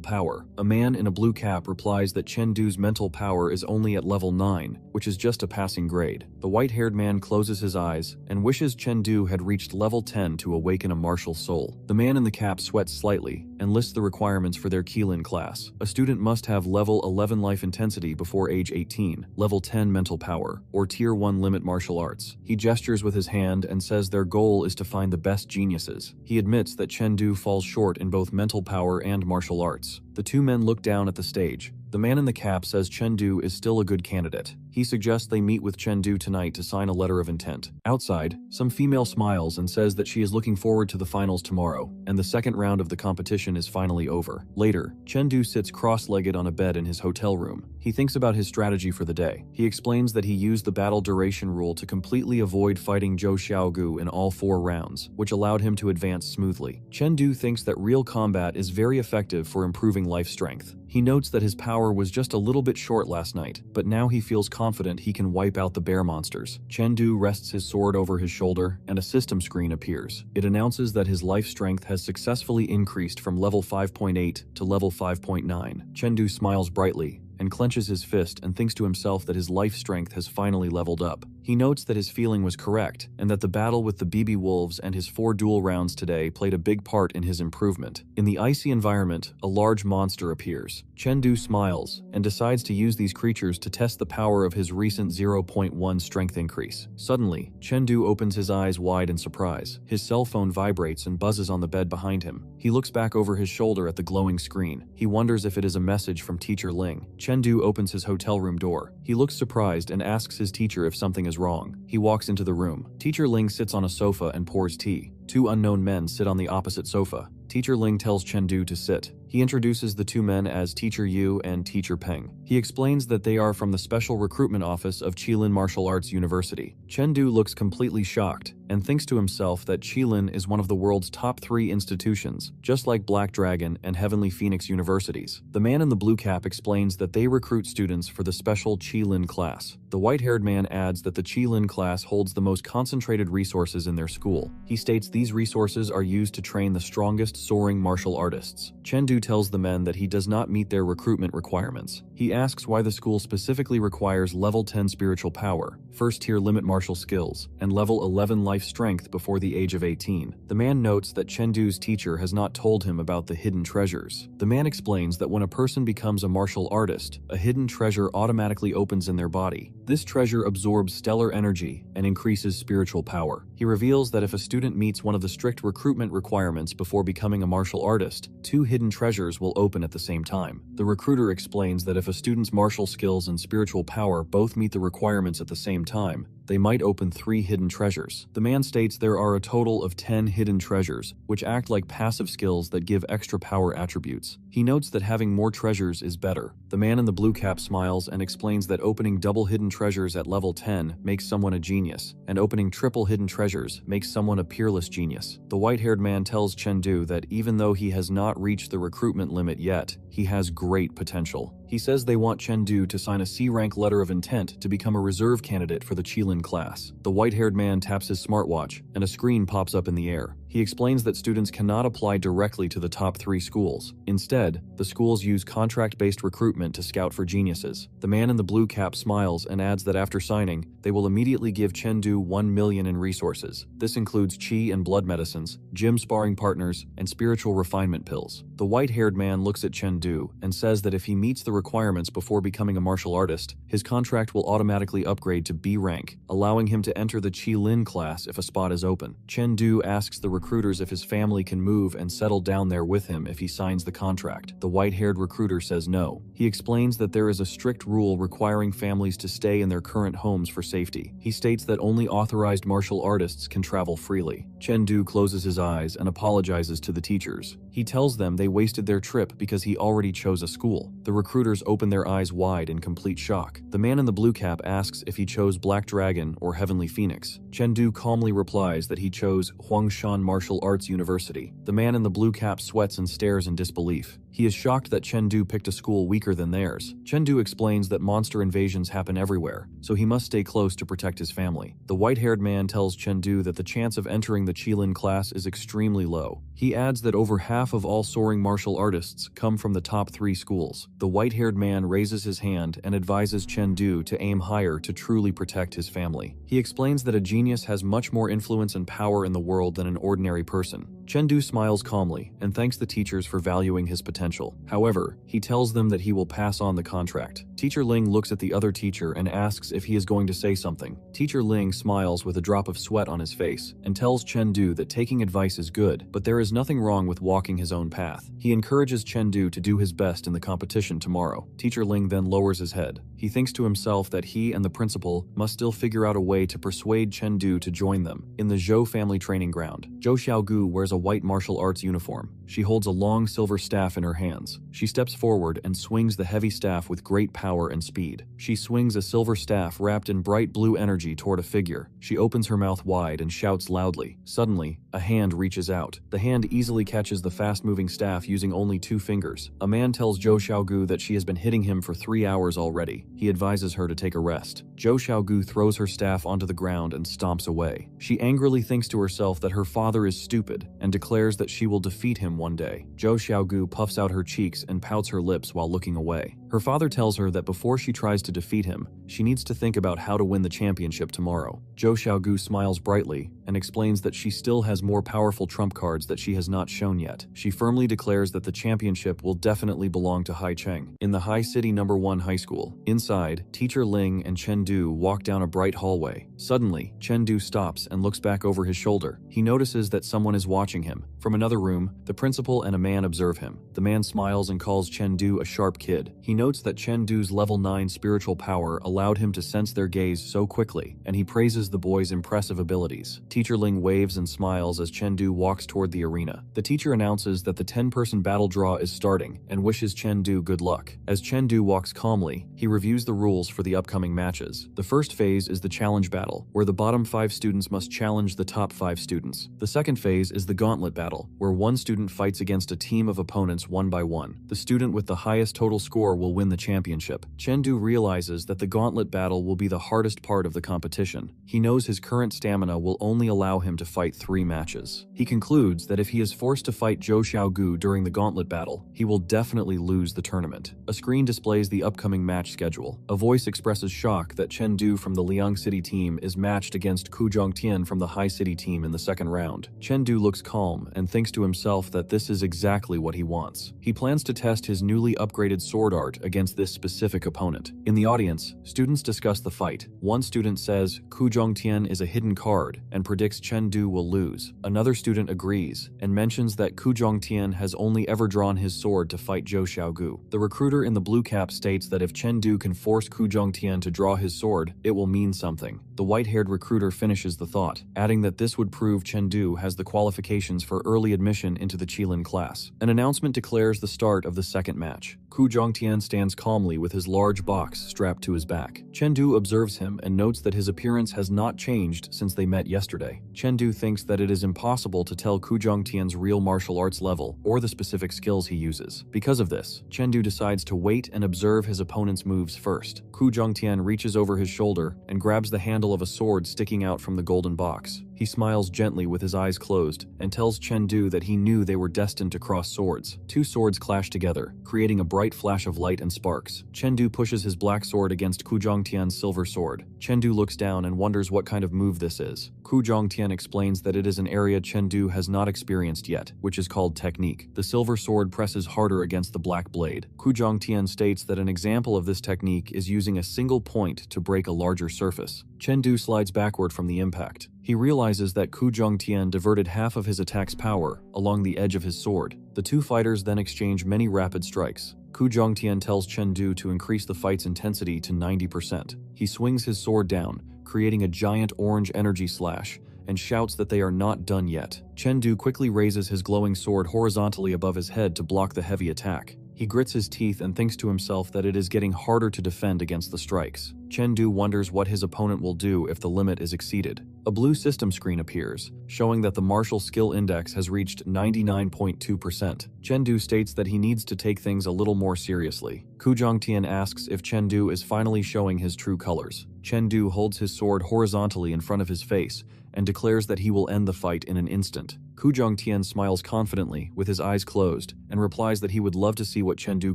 power. A man in a blue cap replies that Chengdu's mental power is only at level 9, which is just a passing grade. The white-haired man closes his eyes and wishes Chengdu had reached level 10 to awaken a martial soul. The man in the cap sweats slightly and lists the requirements for their Qilin class. A student must have level 11 life intensity before age 18, level 10 mental power, or tier 1 limit martial arts. He gestures with his hand and says their goal is to find the best geniuses. He admits that Chengdu falls short in both mental power and martial arts. The two men look down at the stage. The man in the cap says Chengdu is still a good candidate. He suggests they meet with Chengdu tonight to sign a letter of intent. Outside, some female smiles and says that she is looking forward to the finals tomorrow, and the second round of the competition is finally over. Later, Chengdu sits cross-legged on a bed in his hotel room. He thinks about his strategy for the day. He explains that he used the battle duration rule to completely avoid fighting Zhou Xiaogu in all 4 rounds, which allowed him to advance smoothly. Chengdu thinks that real combat is very effective for improving life strength. He notes that his power was just a little bit short last night, but now he feels confident he can wipe out the bear monsters. Chengdu rests his sword over his shoulder, and a system screen appears. It announces that his life strength has successfully increased from level 5.8 to level 5.9. Chengdu smiles brightly and clenches his fist and thinks to himself that his life strength has finally leveled up. He notes that his feeling was correct, and that the battle with the BB Wolves and his 4 duel rounds today played a big part in his improvement. In the icy environment, a large monster appears. Chengdu smiles and decides to use these creatures to test the power of his recent 0.1 strength increase. Suddenly, Chengdu opens his eyes wide in surprise. His cell phone vibrates and buzzes on the bed behind him. He looks back over his shoulder at the glowing screen. He wonders if it is a message from Teacher Ling. Chengdu opens his hotel room door. He looks surprised and asks his teacher if something is wrong. He walks into the room. Teacher Ling sits on a sofa and pours tea. 2 unknown men sit on the opposite sofa. Teacher Ling tells Chengdu to sit. He introduces the 2 men as Teacher Yu and Teacher Peng. He explains that they are from the Special Recruitment Office of Qilin Martial Arts University. Chengdu looks completely shocked and thinks to himself that Qilin is one of the world's top 3 institutions, just like Black Dragon and Heavenly Phoenix universities. The man in the blue cap explains that they recruit students for the special Qilin class. The white-haired man adds that the Qilin class holds the most concentrated resources in their school. He states these resources are used to train the strongest soaring martial artists. Chengdu tells the men that he does not meet their recruitment requirements. He asks why the school specifically requires level 10 spiritual power, first tier limit martial skills, and level 11 life strength before the age of 18. The man notes that Chengdu's teacher has not told him about the hidden treasures. The man explains that when a person becomes a martial artist, a hidden treasure automatically opens in their body. This treasure absorbs stellar energy and increases spiritual power. He reveals that if a student meets one of the strict recruitment requirements before becoming a martial artist, 2 hidden treasures will open at the same time. The recruiter explains that if a student's martial skills and spiritual power both meet the requirements at the same time, they might open 3 hidden treasures. The man states there are a total of 10 hidden treasures, which act like passive skills that give extra power attributes. He notes that having more treasures is better. The man in the blue cap smiles and explains that opening double hidden treasures at level 10 makes someone a genius, and opening triple hidden treasures makes someone a peerless genius. The white-haired man tells Chengdu that even though he has not reached the recruitment limit yet, he has great potential. He says they want Chengdu to sign a C-rank letter of intent to become a reserve candidate for the Qilin class. The white-haired man taps his smartwatch, and a screen pops up in the air. He explains that students cannot apply directly to the top 3 schools. Instead, the schools use contract-based recruitment to scout for geniuses. The man in the blue cap smiles and adds that after signing, they will immediately give Chengdu 1 million in resources. This includes qi and blood medicines, gym sparring partners, and spiritual refinement pills. The white-haired man looks at Chengdu and says that if he meets the requirements before becoming a martial artist, his contract will automatically upgrade to B rank, allowing him to enter the Qilin class if a spot is open. Chengdu asks the recruiters if his family can move and settle down there with him if he signs the contract. The white-haired recruiter says no. He explains that there is a strict rule requiring families to stay in their current homes for safety. He states that only authorized martial artists can travel freely. Chengdu closes his eyes and apologizes to the teachers. He tells them they wasted their trip because he already chose a school. The recruiters open their eyes wide in complete shock. The man in the blue cap asks if he chose Black Dragon or Heavenly Phoenix. Chengdu calmly replies that he chose Huangshan Martial Arts University. The man in the blue cap sweats and stares in disbelief. He is shocked that Chengdu picked a school weaker than theirs. Chengdu explains that monster invasions happen everywhere, so he must stay close to protect his family. The white-haired man tells Chengdu that the chance of entering the Qilin class is extremely low. He adds that over half of all soaring martial artists come from the top 3 schools. The white-haired man raises his hand and advises Chengdu to aim higher to truly protect his family. He explains that a genius has much more influence and power in the world than an ordinary person. Chengdu smiles calmly and thanks the teachers for valuing his potential. However, he tells them that he will pass on the contract. Teacher Ling looks at the other teacher and asks if he is going to say something. Teacher Ling smiles with a drop of sweat on his face and tells Chengdu that taking advice is good, but there is nothing wrong with walking his own path. He encourages Chengdu to do his best in the competition tomorrow. Teacher Ling then lowers his head. He thinks to himself that he and the principal must still figure out a way to persuade Chengdu to join them. In the Zhou family training ground, Zhou Xiaogu wears a white martial arts uniform. She holds a long silver staff in her hands. She steps forward and swings the heavy staff with great power and speed. She swings a silver staff wrapped in bright blue energy toward a figure. She opens her mouth wide and shouts loudly. Suddenly, a hand reaches out. The hand easily catches the fast-moving staff using only 2 fingers. A man tells Zhou Xiaogu that she has been hitting him for 3 hours already. He advises her to take a rest. Zhou Xiaogu throws her staff onto the ground and stomps away. She angrily thinks to herself that her father is stupid and declares that she will defeat him one day. Zhou Xiaogu puffs out her cheeks and pouts her lips while looking away. Her father tells her that before she tries to defeat him, she needs to think about how to win the championship tomorrow. Zhou Xiaogu smiles brightly and explains that she still has more powerful trump cards that she has not shown yet. She firmly declares that the championship will definitely belong to Hai Cheng. In the Hai City No. 1 high school, inside, Teacher Ling and Chengdu walk down a bright hallway. Suddenly, Chengdu stops and looks back over his shoulder. He notices that someone is watching him. From another room, the principal and a man observe him. The man smiles and calls Chengdu a sharp kid. He notes that Chengdu's level 9 spiritual power allowed him to sense their gaze so quickly, and he praises the boy's impressive abilities. Teacher Ling waves and smiles as Chengdu walks toward the arena. The teacher announces that the 10-person battle draw is starting and wishes Chengdu good luck. As Chengdu walks calmly, he reviews the rules for the upcoming matches. The first phase is the challenge battle, where the bottom 5 students must challenge the top 5 students. The second phase is the gauntlet battle, where one student fights against a team of opponents one by one. The student with the highest total score will will win the championship. Chengdu realizes that the gauntlet battle will be the hardest part of the competition. He knows his current stamina will only allow him to fight 3 matches. He concludes that if he is forced to fight Zhou Xiaogu during the gauntlet battle, he will definitely lose the tournament. A screen displays the upcoming match schedule. A voice expresses shock that Chengdu from the Liang City team is matched against Ku Zhongtian from the Hai City team in the second round. Chengdu looks calm and thinks to himself that this is exactly what he wants. He plans to test his newly upgraded sword art against this specific opponent. In the audience, students discuss the fight. One student says Ku Zhongtian is a hidden card and predicts Chengdu will lose. Another student agrees and mentions that Ku Zhongtian has only ever drawn his sword to fight Zhou Xiaogu. The recruiter in the blue cap states that if Chengdu can force Ku Zhongtian to draw his sword, it will mean something. The white-haired recruiter finishes the thought, adding that this would prove Chengdu has the qualifications for early admission into the Qilin class. An announcement declares the start of the second match. Ku Zhongtian stands calmly with his large box strapped to his back. Chengdu observes him and notes that his appearance has not changed since they met yesterday. Chengdu thinks that it is impossible to tell Ku Zhongtian's real martial arts level or the specific skills he uses. Because of this, Chengdu decides to wait and observe his opponent's moves first. Ku Zhongtian reaches over his shoulder and grabs the handle of a sword sticking out from the golden box. He smiles gently with his eyes closed and tells Chengdu that he knew they were destined to cross swords. 2 swords clash together, creating a bright flash of light and sparks. Chengdu pushes his black sword against Ku Zhongtian's silver sword. Chengdu looks down and wonders what kind of move this is. Ku Zhongtian explains that it is an area Chengdu has not experienced yet, which is called technique. The silver sword presses harder against the black blade. Ku Zhongtian states that an example of this technique is using a single point to break a larger surface. Chengdu slides backward from the impact. He realizes that Ku Zhongtian diverted half of his attack's power along the edge of his sword. The 2 fighters then exchange many rapid strikes. Ku Zhongtian tells Chengdu to increase the fight's intensity to 90%. He swings his sword down, creating a giant orange energy slash, and shouts that they are not done yet. Chengdu quickly raises his glowing sword horizontally above his head to block the heavy attack. He grits his teeth and thinks to himself that it is getting harder to defend against the strikes. Chengdu wonders what his opponent will do if the limit is exceeded. A blue system screen appears, showing that the martial skill index has reached 99.2%. Chengdu states that he needs to take things a little more seriously. Ku Zhongtian asks if Chengdu is finally showing his true colors. Chengdu holds his sword horizontally in front of his face and declares that he will end the fight in an instant. Ku Zhongtian smiles confidently with his eyes closed and replies that he would love to see what Chengdu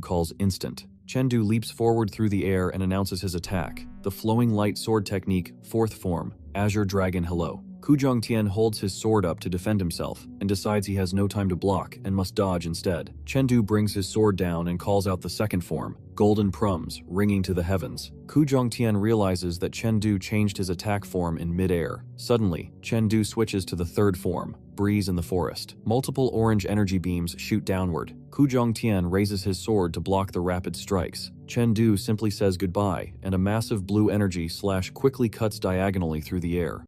calls instant. Chengdu leaps forward through the air and announces his attack, the flowing light sword technique, 4th form, Azure Dragon Hello. Ku Zhongtian holds his sword up to defend himself and decides he has no time to block and must dodge instead. Chengdu brings his sword down and calls out the 2nd form, Golden Prums, ringing to the heavens. Ku Zhongtian realizes that Chengdu changed his attack form in mid-air. Suddenly, Chengdu switches to the 3rd form, Breeze in the Forest. Multiple orange energy beams shoot downward. Ku Zhongtian raises his sword to block the rapid strikes. Chengdu simply says goodbye, and a massive blue energy slash quickly cuts diagonally through the air.